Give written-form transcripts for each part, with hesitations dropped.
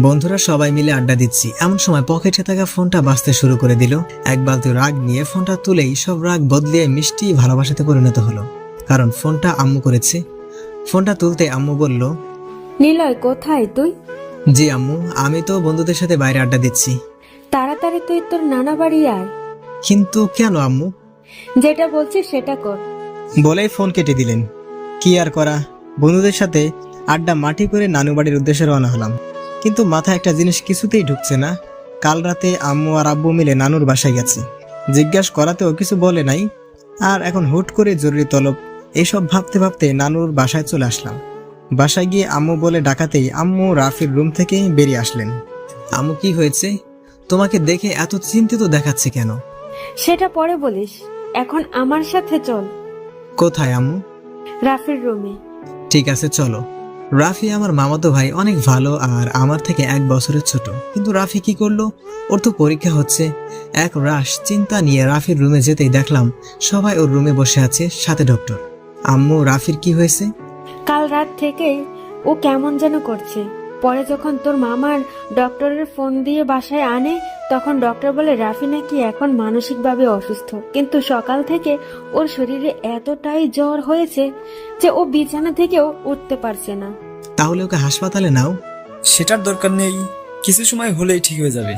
বন্ধুরা সবাই মিলে আড্ডা দিচ্ছি, এমন সময় পকেটে থাকা ফোনটা বাজতে শুরু করে দিল। এক বালতি রাগ নিয়ে ফোনটা তুলেই সব রাগ বদলিয়ে মিষ্টি ভালোবাসাতে পরিণত হলো, কারণ ফোনটা আম্মু করেছে। ফোনটা তুলতে আম্মু বলল, নিলয় কোথায় তুই? জি আম্মু, আমি তো বন্ধুদের সাথে বাইরে আড্ডা দিচ্ছি। তাড়াতাড়ি তুই তোর নানা বাড়ি আয়। কিন্তু কেন আম্মু? যেটা বলছিস সেটা কর। বলেই ফোন কেটে দিলেন। কি আর করা, বন্ধুদের সাথে আড্ডা মাটি করে নানু বাড়ির উদ্দেশ্যে রওনা হলাম। কিন্তু মাথায় একটা জিনিস কিছুতেই ঢুকছে না। কাল রাতে আম্মু আর আব্বু মিলে নানুর বাসায় গেছে, জিজ্ঞাসা করাতেও কিছু বলে নাই, আর এখন হুট করে জরুরি তলব। এইসব ভাবতে ভাবতে নানুর বাসায় চলে আসলাম। বাসায় গিয়ে আম্মু বলে ডাকাতেই আম্মু রাফির রুম থেকে বেরিয়ে আসলেন। আম্মু, কি হয়েছে? তোমাকে দেখে এত চিন্তিত দেখাচ্ছে কেন? সেটা পরে বলিস, এখন আমার সাথে চল। কোথায় আম্মু? রাফির রুমে। ঠিক আছে চলো। রাফি আমার মামাতো ভাই, অনেক ভালো আর আমার থেকে 1 বছরের ছোট। কিন্তু রাফি কি করলো? ওর তো পরীক্ষা হচ্ছে। এক রাশ চিন্তা নিয়ে রাফির রুমে যেতেই দেখলাম সবাই ওর রুমে বসে আছে, সাথে ডক্টর। আম্মু, রাফির কি হয়েছে? কাল রাত থেকে ও কেমন যেন করছে। পরে যখন তোর মামার ডক্টরের ফোন দিয়ে বাসায় আনে, তখন ডক্টর বলে রাফি নাকি এখন মানসিকভাবে অসুস্থ, কিন্তু সকাল থেকে ওর শরীরে এতটাই জ্বর হয়েছে যে ও বিছানা থেকেও উঠতে পারছে না। তাহলে ওকে হাসপাতালে নাও। সেটার দরকার নেই, কিছু সময় হলেই ঠিক হয়ে যাবে।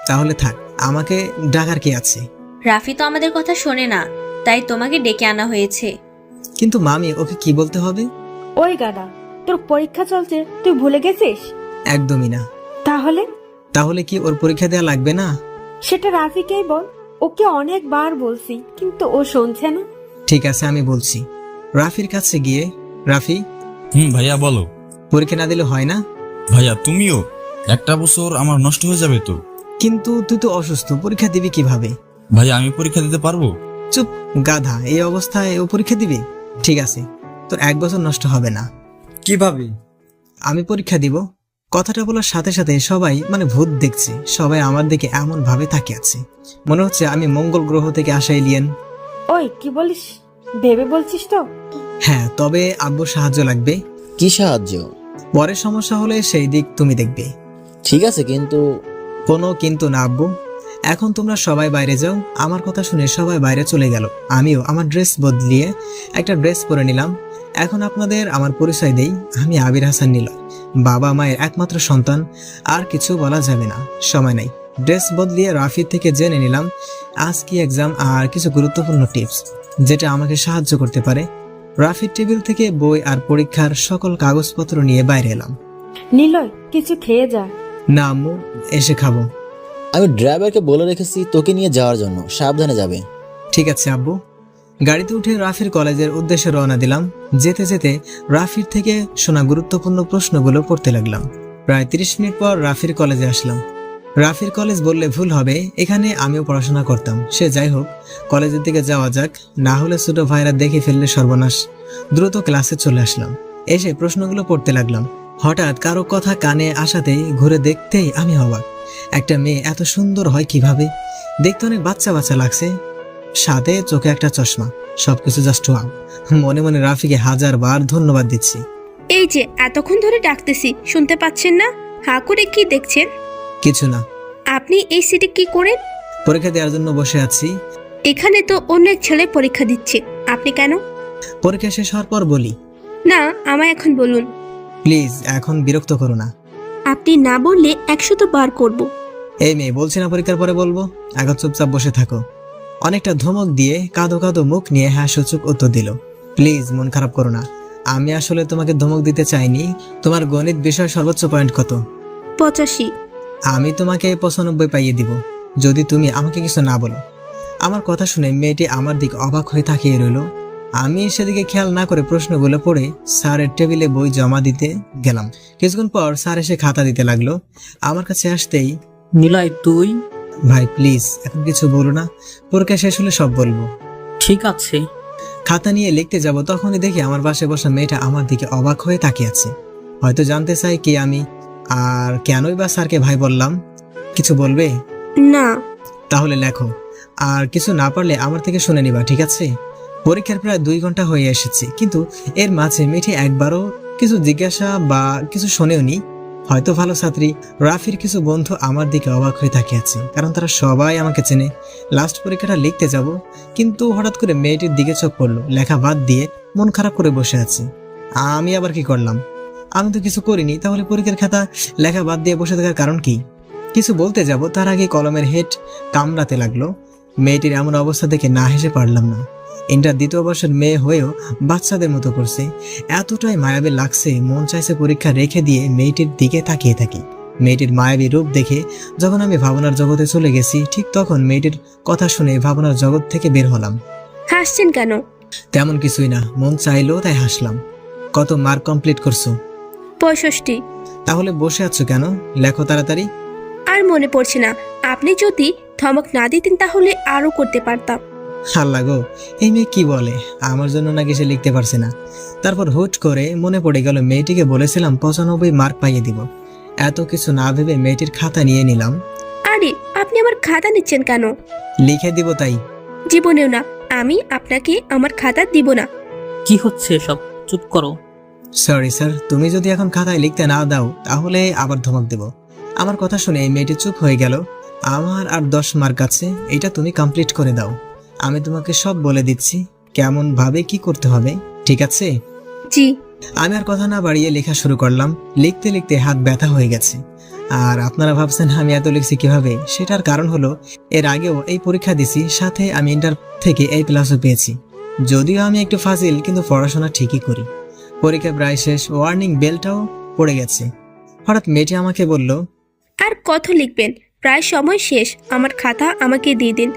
তাহলে থাক, আমাকে ডাকার কি আছে? রাফি তো আমাদের কথা শোনে না, তাই তোমাকে ডেকে আনা হয়েছে। কিন্তু মামি, ওকে কি বলতে হবে? ওই গাদা, তোর পরীক্ষা চলছে, তুই ভুলে গেছিস? একদমই না। তাহলে তাহলে কি ওর পরীক্ষা দেওয়া লাগবে না? সেটা রাফিকেই বল। ওকে অনেকবার বলছি, কিন্তু ও শুনছে না। ঠিক আছে, আমি বলছি। রাফির কাছে গিয়ে, রাফি, ভাইয়া বলো। পরীক্ষা না দিলে হয় না? ভাইয়া তুমিও, একটা বছর আমার নষ্ট হয়ে যাবে তো। কিন্তু তুই তো অসুস্থ, পরীক্ষা দিবি কিভাবে? ভাইয়া আমি পরীক্ষা দিতে পারবো? চুপ গাধা, এই অবস্থায় ও পরীক্ষা দিবি? ঠিক আছে, তোর 1 বছর নষ্ট হবে না। কিভাবে? আমি পরীক্ষা দিব। কথাটা বলার সাথে সাথে সবাই ভূত দেখছে, সবাই আমার দিকে এমন ভাবে তাকিয়ে আছে, মনে হচ্ছে আমি মঙ্গল গ্রহ থেকে আসা এলিয়েন। ওই কি বলিস, ভেবে বলছিস তো? হ্যাঁ, তবে আব্বুর সাহায্য লাগবে। কি সাহায্য? পরে সমস্যা হলে সেই দিক তুমি দেখবে। ঠিক আছে, কিন্তু কোনো কিন্তু না আব্বু। এখন তোমরা সবাই বাইরে যাও। আমার কথা শুনে সবাই বাইরে চলে গেল। আমিও আমার ড্রেস বদলিয়ে একটা ড্রেস পরে নিলাম। এখন আপনাদের আমার পরিচয় দেই, আমি আবির হাসান নিলয়, বাবা মায়ের একমাত্র সন্তান। আর কিছু বলা যাবে না, সময় নাই। ড্রেস বদলিয়ে রাফির থেকে জেনে নিলাম আজ কি এক্সাম আর কিছু গুরুত্বপূর্ণ টিপস যেটা আমাকে সাহায্য করতে পারে। রাফির টেবিল থেকে বই আর পরীক্ষার সকল কাগজপত্র নিয়ে বাইরে এলাম। নিলয়, কিছু খেয়ে যা। না আম্মু, এসে খাবো। আমি ড্রাইভারকে বলে রেখেছি তোকে নিয়ে যাওয়ার জন্য, সাবধানে যাবে। ঠিক আছে আব্বু। গাড়িতে উঠে রাফির কলেজের উদ্দেশ্যে রওনা দিলাম। যেতে যেতে রাফির থেকে শোনা গুরুত্বপূর্ণ প্রশ্নগুলো পড়তে লাগলাম। প্রায় 30 মিনিট পর রাফির কলেজে আসলাম। রাফির কলেজ বললে ভুল হবে, এখানে আমিও পড়াশোনা করতাম। সে যাই হোক, কলেজের দিকে যাওয়া যাক, না হলে ছোট ভাইরা দেখে ফেললে সর্বনাশ। দ্রুত ক্লাসে চলে আসলাম। এসে প্রশ্নগুলো পড়তে লাগলাম। হঠাৎ কারো কথা কানে আসাতেই ঘুরে দেখতেই আমি অবাক। একটা মেয়ে এত সুন্দর হয় কিভাবে? দেখতে অনেক বাচ্চা বাচ্চা লাগছে, সাথে চোখে একটা চশমা, সবকিছু জাস্ট ওয়াও। মনে মনে রাফিকে 1000 বার ধন্যবাদ দিচ্ছি। এই যে এতক্ষণ ধরে ডাকতেছি, শুনতে পাচ্ছেন না? হা করে কি দেখছেন? কিছু না। আপনি এই সিটে কি করেন? পরীক্ষা দেওয়ার জন্য বসে আছি। এখানে তো অনেক ছেলে পরীক্ষা দিচ্ছে, আপনি কেন? পরীক্ষা শেষ হওয়ার পর বলি। না, আমায় এখন বলুন। প্লিজ, এখন বিরক্ত করো না। আপনি না বললে 100 বার করব। এই মেয়ে, বলছি না পরীক্ষার পরে বলবো, এখন চুপচাপ বসে থাকো। অনেকটা ধমক দিয়ে কাঁদো কাঁদো মুখ নিয়ে হ্যাঁ সূচক উত্তর দিল। প্লিজ মন খারাপ করো না, আমি আসলে তোমাকে ধমক দিতে চাইনি। তোমার গণিত বিষয় সর্বোচ্চ পয়েন্ট কত? 85। আমি তোমাকে 95 পাইয়ে দিব, যদি তুমি আমাকে কিছু না বলো। আমার কথা শুনে মেয়েটি আমার দিকে অবাক হয়ে তাকিয়ে রইল। আমি সেদিকে খেয়াল না করে প্রশ্নগুলো পড়ে স্যারের টেবিলে বই জমা দিতে গেলাম। কিছুক্ষণ পর স্যার এসে খাতা দিতে লাগলো। আমার কাছে আসতেই, নিলয় তুই? ভাই প্লিজ এখন কিছু বলো না, পরীক্ষা শেষ হলে সব বলবো। ঠিক আছে। খাতা নিয়ে লিখতে যাব, তখনই দেখি আমার পাশে বসা মেয়েটা আমার দিকে অবাক হয়ে তাকিয়ে আছে। হয়তো জানতে চাই কে আমি, আর কেনই বা স্যারকে ভাই বললাম। কিছু বলবে? না। তাহলে লেখো, আর কিছু না পারলে আমার থেকে শুনে নিবা, ঠিক আছে? পরীক্ষার প্রায় 2 ঘন্টা হয়ে এসেছে, কিন্তু এর মাঝে মেয়েটি একবারও কিছু জিজ্ঞাসা বা কিছু শোনেওনি। হয়তো ভালো ছাত্রী। রাফির কিছু বন্ধু আমার দিকে অবাক হয়ে তাকিয়ে আছে, কারণ তারা সবাই আমাকে চেনে। লাস্ট পরীক্ষাটা লিখতে যাব, কিন্তু হঠাৎ করে মেয়েটির দিকে চোখ পড়লো। লেখা বাদ দিয়ে মন খারাপ করে বসে আছে। আমি আবার কি করলাম? আমি তো কিছু করিনি, তাহলে পরীক্ষার খাতা লেখা বাদ দিয়ে বসে থাকার কারণ কি? কিছু বলতে যাব, তার আগে কলমের হেড কামড়াতে লাগলো। মেয়েটির এমন অবস্থা দেখে না হেসে পারলাম না। ইন্টার দ্বিতীয় বর্ষের মেয়ে হয়েও বাচ্চাদের মতো করছে। এতটাই মায়াবী লাগছে, মন চাইছে পরীক্ষা রেখে দিয়ে মেয়েটির দিকে তাকিয়ে থাকি। মেয়েটির মায়াবী রূপ দেখে যখন আমি ভাবনার জগতে চলে গেছি, ঠিক তখন মেয়েটির কথা শুনে ভাবনার জগৎ থেকে বের হলাম। হাসছেন কেন? তেমন কিছুই না, মন চাইলো তাই হাসলাম। কত মার্ক কমপ্লিট করছো? 65। তাহলে বসে আছো কেন? লেখো তাড়াতাড়ি। আর মনে পড়ছে না। আপনি যদি ধমক না দিতেন তাহলে আরো করতে পারতাম। আল্লাহ গো, এই মেয়ে কি বলে? আমার জন্য নাকি সে লিখতে পারছে না। তারপর হুট করে মনে পড়ে গেল মেয়েটিকে বলেছিলাম 95 মার্ক পাইয়ে দিব। এত কিছু না ভেবে মেয়েটির খাতা নিয়ে নিলাম। আরে আপনি আমার খাতা নিচ্ছেন কেন? লিখে দিব তাই। জীবনেও না, আমি আপনাকে আমার খাতা দিব না। কি হচ্ছে সব? চুপ করো। সরি স্যার, তুমি যদি এখন খাতায় লিখতে না দাও তাহলে আবার ধমক দেব। আমার কথা শুনে এই মেয়েটি চুপ হয়ে গেল। আমার আর 10 মার্ক আছে, এটা তুমি কমপ্লিট করে দাও। আমি তোমাকে সব বলে দিচ্ছি কেমন ভাবে কি করতে হবে, ঠিক আছে? জি। আমি আর কথা না বাড়িয়ে লেখা শুরু করলাম। লিখতে লিখতে হাত ব্যথা হয়ে গেছে। আর আপনারা ভাবছেন আমি এত লিখছি কিভাবে? সেটার কারণ হলো এর আগেও এই পরীক্ষা দিছি, সাথে আমি ইন্টার থেকে A+ পেয়েছি। যদিও আমি একটু ফাজিল, কিন্তু পড়াশোনা ঠিকই করি। পরীক্ষা প্রায় শেষ, ওয়ার্নিং বেলটাও পড়ে গেছে। হঠাৎ মেয়েটি আমাকে বলল, আর কত লিখবেন? প্রায় সময় শেষ, আমার খাতা আমাকে দিয়ে দিন।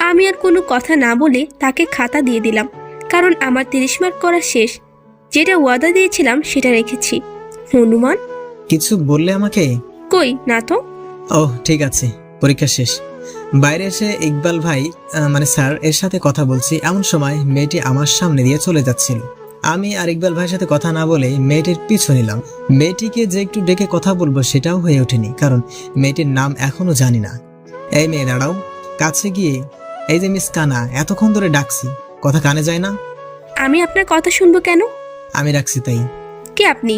আমি আর কোনো কথা না বলে তাকে খাতা দিয়ে দিলাম, কারণ আমার 30 মার্ক করা শেষ। যেটা ওয়াদা দিয়েছিলাম সেটা রেখেছি। হনুমান কিছু বললে আমাকে? কই না তো। ওহ ঠিক আছে। পরীক্ষা শেষ, বাইরে এসে ইকবাল ভাই মানে স্যার এর সাথে কথা বলছি, এমন সময় মেয়েটি আমার সামনে দিয়ে চলে যাচ্ছিল। আমি আর ইকবাল ভাইয়ের সাথে কথা না বলে মেয়েটির পিছু নিলাম। মেয়েটিকে যে একটু ডেকে কথা বলবো সেটাও হয়ে ওঠেনি, কারণ মেয়েটির নাম এখনো জানি না। এই মেয়ে দাঁড়াও। কাছে গিয়ে, এই যে মিস কানা, এতক্ষণ ধরে ডাকছি, কথা কানে যায় না? আমি আপনার কথা শুনবো কেন? আমি ডাকছি তাই। কে আপনি?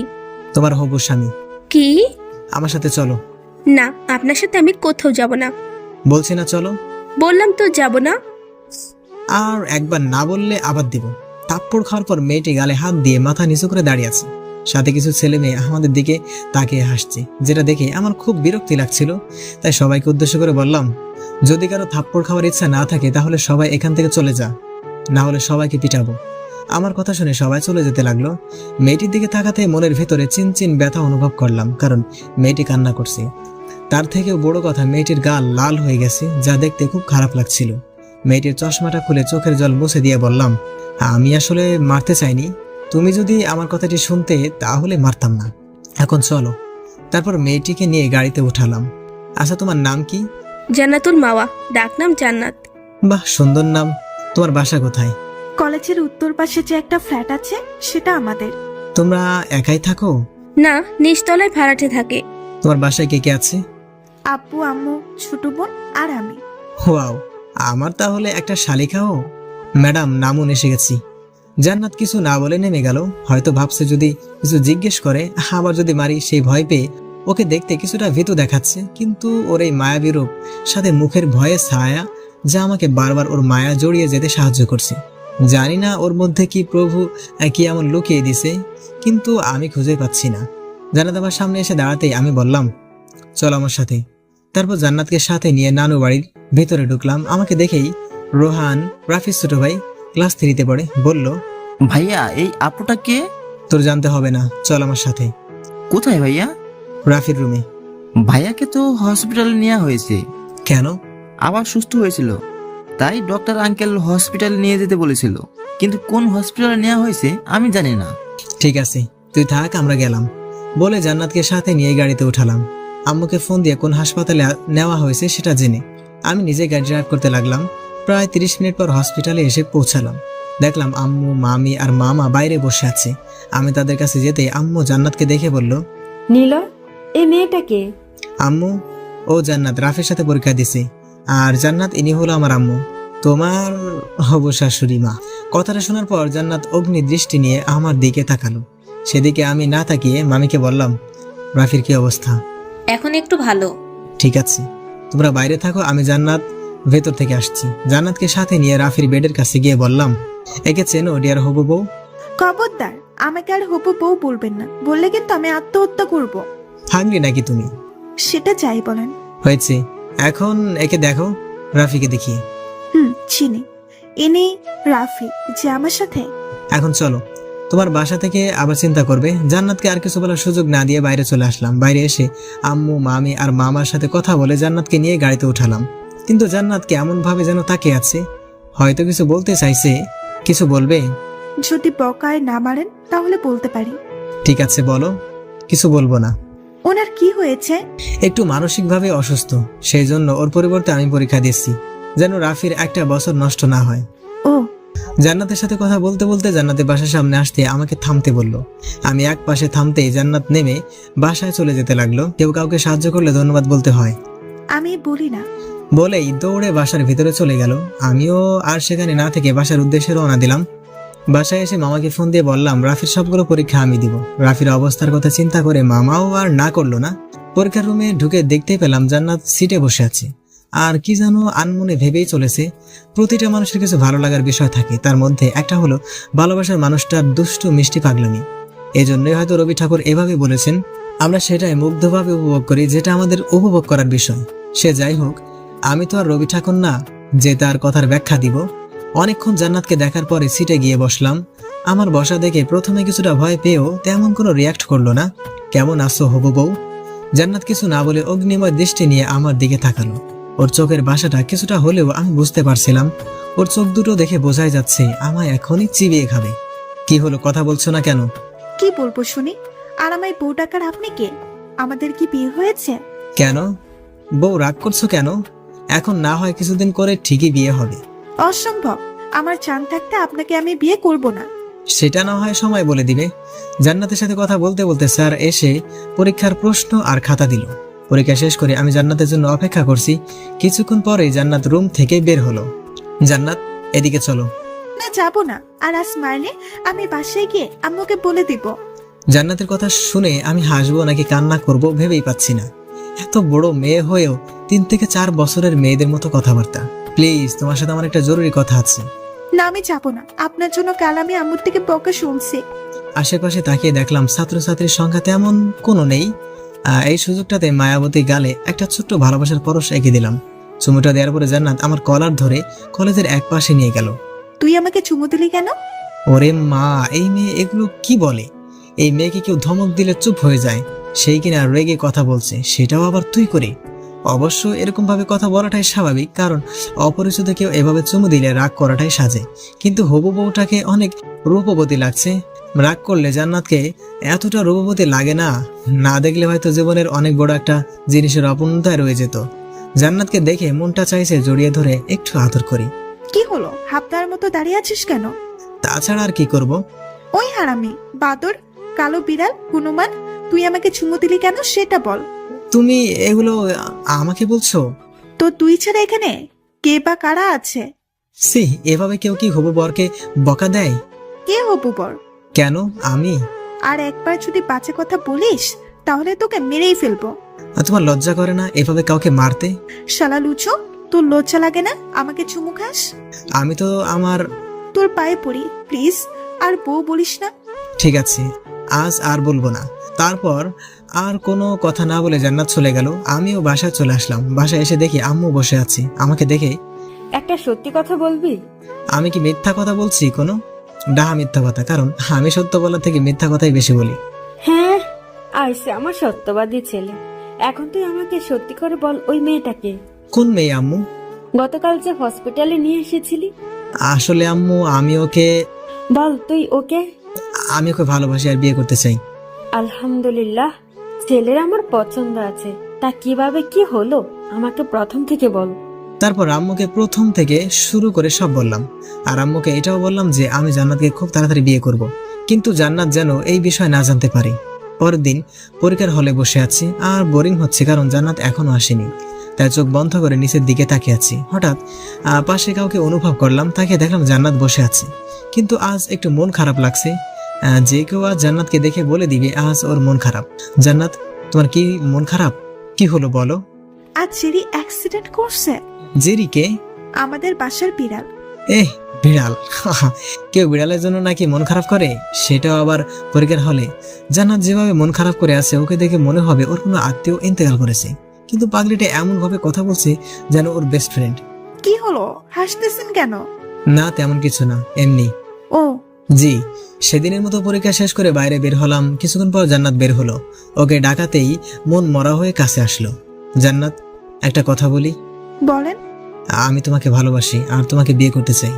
তোমার হবু স্বামী। কি? আমার সাথে চলো। না, আপনার সাথে আমি কোথাও যাব না। বলছি না চলো। বললাম তো যাব না। আর একবার না বললে আবার দিব। থাপ্পড় খাওয়ার পর মেয়েটি গালে হাত দিয়ে মাথা নিচু করে দাঁড়িয়ে আছে। সাথে কিছু ছেলে মেয়ে আমাদের দিকে তাকিয়ে হাসছে, যেটা দেখে আমার খুব বিরক্তি লাগছিল। তাই সবাইকে উদ্দেশ্য করে বললাম, যদি কারো থাপ্পড় খাওয়ার ইচ্ছা না থাকে তাহলে সবাই এখান থেকে চলে যা, না হলে সবাইকে পিটাবো। আমার কথা শুনে সবাই চলে যেতে লাগলো। মেয়েটির দিকে তাকাতে মনের ভেতরে চিনচিন ব্যথা অনুভব করলাম, কারণ মেয়েটি কান্না করছে। তার থেকেও বড় কথা, মেয়েটির গাল লাল হয়ে গেছে, যা দেখতে খুব খারাপ লাগছিল। মেয়েটির চশমাটা খুলে চোখের জল মুছে দিয়ে বললাম, আমি আসলে মারতে চাইনি। তুমি যদি আমার কথাটি শুনতে তাহলে মারতাম না। এখন চলো। তারপর মেয়েটিকে নিয়ে গাড়িতে উঠালাম। আচ্ছা তোমার নাম কি? জান্নাতুল মাওয়া, ডাকনাম জান্নাত। বাহ সুন্দর নাম। তোমার বাসা কোথায়? কলেজের উত্তর পাশে যে একটা ফ্ল্যাট আছে সেটা আমাদের। তোমরা একাই থাকো? না, নিচতলায় ভাড়াটে থাকে। তোমার বাসায় কে কে আছে? আব্বু, আম্মু, ছোট বোন আর আমি। ওয়াও, আমার তাহলে একটা শালিকাও। ম্যাডাম, নামুন, এসে গেছি। জান্নাত কিছু না বলে নেমে গেল। হয়তো ভাবছে যদি কিছু জিজ্ঞেস করে আবার যদি মারি, সেই ভয় পেয়ে ওকে দেখতে কিছুটা ভীতু দেখাচ্ছে, কিন্তু ওর এই মায়াবী রূপ সাথে মুখের ভয়ে ছায়া, যা আমাকে বারবার ওর মায়া জড়িয়ে যেতে সাহায্য করছে। জানি না ওর মধ্যে কি প্রভু কি এমন লুকিয়ে দিছে, কিন্তু আমি খুঁজে পাচ্ছি না। জান্নাত আমার সামনে এসে দাঁড়াতেই আমি বললাম, চল আমার সাথে। তারপর জান্নাতকে সাথে নিয়ে নানু বাড়ির ভেতরে ঢুকলাম। আমাকে দেখেই রোহান, রাফির ছোট ভাই, ক্লাস 3-তে পড়ে, বলল, ভাইয়া এই আপুটা কে? তোর জানতে হবে না, চল আমার সাথে। কোথায় ভাইয়া? রাফির রুমে। ভাইয়াকে তো হসপিটালে নেওয়া হয়েছে। কেন? আবার সুস্থ হয়েছিল, তাই ডক্টর আঙ্কেল হসপিটালে নিয়ে যেতে বলেছিল, কিন্তু কোন হসপিটালে নেওয়া হয়েছে আমি জানি না। ঠিক আছে, তুই থাক, আমরা গেলাম। বলে জান্নাতকে সাথে নিয়ে গাড়িতে উঠালাম। আম্মুকে ফোন দিয়ে কোন হাসপাতালে নেওয়া হয়েছে সেটা জেনে আমি নিজে গাড়ি ড্রাইভ করতে লাগলাম। প্রায় 30 মিনিট পর হসপিটালে এসে পৌঁছালাম। দেখলাম আম্মু, মামি আর মামা বাইরে বসে আছে। আমি তাদের কাছে যেতে আম্মু জান্নাতকে দেখে বলল, নিলয়, এই মেয়েটাকে? আম্মু, ও জান্নাত রাফির সাথে পরীক্ষা দিছে। আর জান্নাত, ইনি হলো আমার আম্মু, তোমার হবু শাশুড়ি মা। কথাটা শোনার পর জান্নাত অগ্নি দৃষ্টি নিয়ে আমার দিকে তাকালো। সেদিকে আমি না তাকিয়ে মামিকে বললাম, রাফির কি অবস্থা? এখন একটু ভালো। ঠিক আছে, তোমরা বাইরে থাকো, আমি জান্নাত ভেতর থেকে আসছি। জান্নাতকে সাথে নিয়ে রাফির বেডের কাছে গিয়ে বললাম, একে চেনো ডিয়ার হবু বউ? খবরদার, আমাকে আর হবু বউ বলবেন না, বললে কিন্তু আমি আত্মহত্যা করব। হাঙ্গরি নাকি তুমি? সেটা যাই বলেন। হয়েছে, এখন একে দেখো, রাফিকে দেখিয়ে। চিনি, ইনি রাফি যে আমার সাথে। এখন চলো, তোমার বাসা থেকে আবার চিন্তা করবে। জান্নাতকে আর কিছু বলার সুযোগ না দিয়ে বাইরে চলে আসলাম। বাইরে এসে আম্মু, মামি আর মামার সাথে কথা বলে জান্নাতকে নিয়ে গাড়িতে উঠালাম। কিন্তু জান্নাতকে এমন ভাবে যেন তাকিয়ে আছে, হয়তো কিছু বলতে চাইছে। কিছু বলবে? যদি বকায় না মারেন তাহলে বলতে পারি। ঠিক আছে বলো। কিছু বলবো না। ওনার কি হয়েছে? একটু মানসিকভাবে অসুস্থ, সেই জন্য ওর পরিবর্তে আমি পরীক্ষা দিচ্ছি, যেন রাফির একটা বছর নষ্ট না হয়। ও, জান্নাতের সাথে কথা বলতে বলতে জান্নাতের বাসার সামনে আসতে আমাকে থামতে বলল। আমি এক পাশে থামতেই জান্নাত নেমে বাসায় চলে যেতে লাগলো। কেউ কাউকে সাহায্য করলে ধন্যবাদ বলতে হয়, আমি বলি না। বলেই দৌড়ে বাসার ভিতরে চলে গেল। আমিও আর সেখানে না থেকে বাসার উদ্দেশ্যে রওনা দিলাম। বাসায় এসে মামাকে ফোন দিয়ে বললাম রাফির সবগুলো পরীক্ষা আমি দিব। রাফির অবস্থার কথা চিন্তা করে মামাও আর না করলো না। পরীক্ষার রুমে ঢুকে দেখতে পেলাম জান্নাত সিটে বসে আছে, আর কি যেন আনমনে ভেবেই চলেছে। প্রতিটা মানুষের কিছু ভালো লাগার বিষয় থাকে, তার মধ্যে একটা হলো ভালোবাসার মানুষটার দুষ্টু মিষ্টি পাগলামি। এই জন্যই হয়তো রবি ঠাকুর এভাবে বলেছেন, আমরা সেটাই মুগ্ধভাবে উপভোগ করি যেটা আমাদের উপভোগ করার বিষয়। সে যাই হোক, আমি তো আর রবি ঠাকুর না যে তার কথার ব্যাখ্যা দিব। অনেকক্ষণ জান্নাতকে দেখার পরে সিটে গিয়ে বসলাম। আমার বসা দেখে প্রথমে কিছুটা ভয় পেয়েও তেমন কোনো রিয়াক্ট করলো না। কেমন আছো হবু বউ? জান্নাত কিছু না বলে অগ্নিময় দৃষ্টি নিয়ে আমার দিকে তাকালো। ওর চোখের ভাষাটা কিছুটা হলেও আমি বুঝতে পারছিলাম। ওর চোখ দুটো দেখে বোঝাই যাচ্ছে আমায় এখনই চিবিয়ে খাবে। কি হলো, কথা বলছো না কেন? কি বলবো শুনি? আর আমায় বউ ডাকার আপনি কে? আমাদের কি বিয়ে হয়েছে? কেন বউ, রাগ করছো কেন? এখন না হয় কিছুদিন করে ঠিকই বিয়ে হবে। অসম্ভব, আমার চান থাকতে আপনাকে আমি বিয়ে করব না। সেটা না হয় সময় বলে দিবে। জান্নাতের সাথে কথা বলতে বলতে স্যার এসে পরীক্ষার প্রশ্ন আর খাতা দিল। পরীক্ষা শেষ করে আমি জান্নাতের জন্য অপেক্ষা করছি। কিছুক্ষণ পরে জান্নাত রুম থেকে বের হলো। জান্নাত, এদিকে চলো। না, যাব না। আর আজ মারলে আমি বাসায় গিয়ে আম্মুকে বলে দিব। জান্নাতের কথা শুনে আমি হাসবো নাকি কান্না করব ভেবেই পাচ্ছি না। এত বড় মেয়ে হয়েও 3 থেকে 4 বছরের মেয়েদের মতো কথাবার্তা। প্লিজ, তোমার সাথে আমার একটা জরুরি কথা আছে। না, আমি যাব না। আপনার জন্য কাল আমি আম্মুর থেকে বকা শুনছি। আশেপাশে তাকিয়ে দেখলাম ছাত্রছাত্রীর সংখ্যা তেমন কোনো নেই। এই সুযোগটাতে মায়াবতী গালে একটা ছোট্ট ভালোবাসার পরশ এঁকে দিলাম। চুমুটা দেওয়ার পরে জান্নাত আমার কলার ধরে কলেজের এক পাশে নিয়ে গেল। তুই আমাকে চুমু দিলি কেন? ওরে মা, এই মেয়ে এগুলো কি বলে? এই মেয়েকে কেউ ধমক দিলে চুপ হয়ে যায়, সেই কিনা রেগে কথা বলছে, সেটাও আবার তুই করে। অবশ্য এরকম ভাবে কথা বলাটাই স্বাভাবিক, কারণ অপরিচিত কেউ এভাবে চুমু দিলে রাগ করাটাই সাজে। কিন্তু হবু বউটাকে অনেক রূপবতী লাগছে। রাগ করলে জান্নাতকে এতটা রূপবতী লাগে না। না দেখলে হয়তো জীবনের অনেক বড় একটা জিনিসের অপূর্ণতায় রয়ে যেত। জান্নাতকে দেখে মনটা চাইছে জড়িয়ে ধরে একটু আদর করি। কি হলো, হাবদার মতো দাঁড়িয়ে আছিস কেন? তাছাড়া আর কি করব? ওই হারামি, বাদর, কালো বিড়াল, হনুমান, তুই আমাকে চুমু দিলি কেন সেটা বল। তুমি এগুলো আমাকে বলছো? তো তুই ছাড়া এখানে কে বা কারা আছে? সি, এভাবে কেউ কি হবু বরকে বকা দেয়? কে হবু বর? কেন আমি? আর একবার যদি বাজে কথা বলিস তাহলে তোকে মেরেই ফেলবো। আর তোমার লজ্জা করে না এভাবে কাউকে মারতে? শালা লুচো, তোর লজ্জা লাগে না আমাকে চুমু খাস? আমি তো আমার... তোর পায়ে পড়ি প্লিজ, আর বউ বলিস না। ঠিক আছে, আজ আর বলবো না। তারপর আর কোনো কথা না বলে জান্নাত চলে গেল। আমিও বাসায় চলে আসলাম। বাসায় এসে দেখি আম্মু বসে আছে। আমাকে দেখে, একটা সত্যি কথা বলবি? আমি কি মিথ্যা কথা বলছি? কোনো ডাহা মিথ্যা কথা, কারণ আমি সত্য বলার থেকে মিথ্যা কথাই বেশি বলি। হ্যাঁ, আইসে আমার সত্যবাদী ছেলে। এখন তুই আমাকে সত্যি করে বল, ওই মেয়েটাকে? কোন মেয়ে আম্মু? গতকাল যে হসপিটালে নিয়ে এসেছিলি। আসলে আম্মু, আমি ওকে ভালোবাসি আর বিয়ে করতে চাই। আলহামদুলিল্লাহ, ছেলের আমার পছন্দ আছে। তা কিভাবে কি হলো আমাকে প্রথম থেকে বল। তারপর আম্মুকে প্রথম থেকে শুরু করে সব বললাম। আর আম্মুকে এটাও বললাম যে আমি জান্নাতকে খুব তাড়াতাড়ি বিয়ে করব, কিন্তু জান্নাত যেন এই বিষয় না জানতে পারে। পরের দিন পরীক্ষার হলে বসে আছি, আর বোরিং হচ্ছে কারণ জান্নাত এখনো আসেনি। তাই চোখ বন্ধ করে নিচের দিকে তাকিয়ে আছি। হঠাৎ পাশে কাউকে অনুভব করলাম, তাকে দেখলাম জান্নাত বসে আছে। কিন্তু আজ একটু মন খারাপ লাগছে। যে কেউ আজ জান্নাতকে দেখে বলে দিবে আজ ওর মন খারাপ। জান্নাত, তোমার কি মন খারাপ? কি হলো বলো? আজ জেরি অ্যাক্সিডেন্ট করছে। জেরিকে? আমাদের বাসার বিড়াল। বিড়াল? কেউ বিড়ালের জন্য নাকি মন খারাপ করে, সেটাও আবার পরীক্ষার হলে? জান্নাত যেভাবে মন খারাপ করে আছে, ওকে দেখে মনে হবে ওর কোনো আত্মীয় ইন্তেকাল করেছে, কিন্তু পাগলিটা এমন ভাবে কথা বলছে যেন ওর বেস্ট ফ্রেন্ড। কি হলো, হাসতেছেন কেন? না তেমন কিছু না, এমনি। ও জি, সেদিনের মতো পরীক্ষা শেষ করে বাইরে বের হলাম। কিছুক্ষণ পর জান্নাত বের হলো। ওকে ডাকাতেই মন মরা হয়ে কাছে আসলো। জান্নাত, একটা কথা বলি। বলেন। আমি তোমাকে ভালোবাসি আর তোমাকে বিয়ে করতে চাই।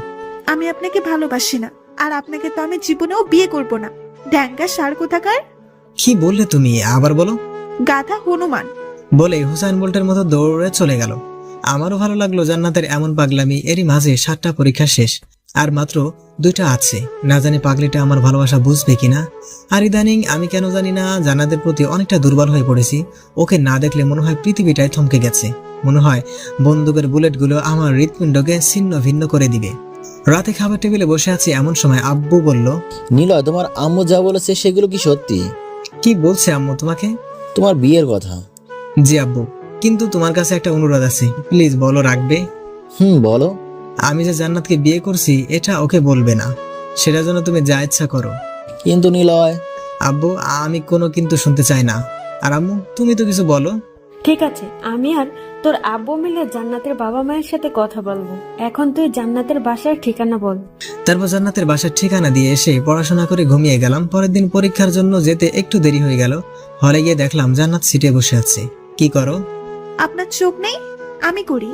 আমি আপনাকে ভালোবাসি না, আর আপনাকে তো আমি জীবনেও বিয়ে করব না। ড্যাঙ্গা সার কোথাকার। কি বললে তুমি? আবার বলো। গাধা হনুমান। বলে হুসাইন বোল্টের মতো দৌড়ে চলে গেল। আমারও ভালো লাগলো জান্নাতের এমন পাগলামি। এরই মাঝে 7টা পরীক্ষা শেষ, আর মাত্র 2টা আছে। না জানি পাগলিটা আমার ভালোবাসা বুঝবে কিনা। আর ইদানিং আমি কেন জানি না জান্নাতের প্রতি অনেকটা দুর্বল হয়ে পড়েছি। ওকে না দেখলে মনে হয় পৃথিবীটাই থমকে গেছে। মনে হয় বন্দুকের বুলেটগুলো আমার হৃৎপিণ্ডকে ছিন্ন ভিন্ন করে দিবে। রাতে খাবার টেবিলে বসে আছি, এমন সময় আব্বু বলল, নিলয়, তোমার আম্মু যা বলেছে সেগুলো কি সত্যি? কি বলছে আম্মু তোমাকে? তোমার বিয়ের কথা। জি আব্বু, কিন্তু তোমার কাছে একটা অনুরোধ আছে, প্লিজ বলো, রাখবে? বলো। আমি যে জান্নাতকে বিয়ে করছি এটা ওকে বলবে না, সেটা জন্য তুমি যা ইচ্ছা করো। কিন্তু নিলয়। আব্বু, আমি কোনো কিন্তু শুনতে চাই না। আর আম্মু, তুমি তো কিছু বলো। ঠিক আছে, আমি আর তোর আব্বু মিলে জান্নাতের বাবা মায়ের সাথে কথা বলবো। এখন তুই জান্নাতের বাসার ঠিকানা বল। তারপর জান্নাতের বাসার ঠিকানা দিয়ে এসে পড়াশোনা করে ঘুমিয়ে গেলাম। পরের দিন পরীক্ষার জন্য যেতে একটু দেরি হয়ে গেল। হলে গিয়ে দেখলাম জান্নাত সিটে বসে আছে। কি করো? আপনার চোখ নেই? আমি করি।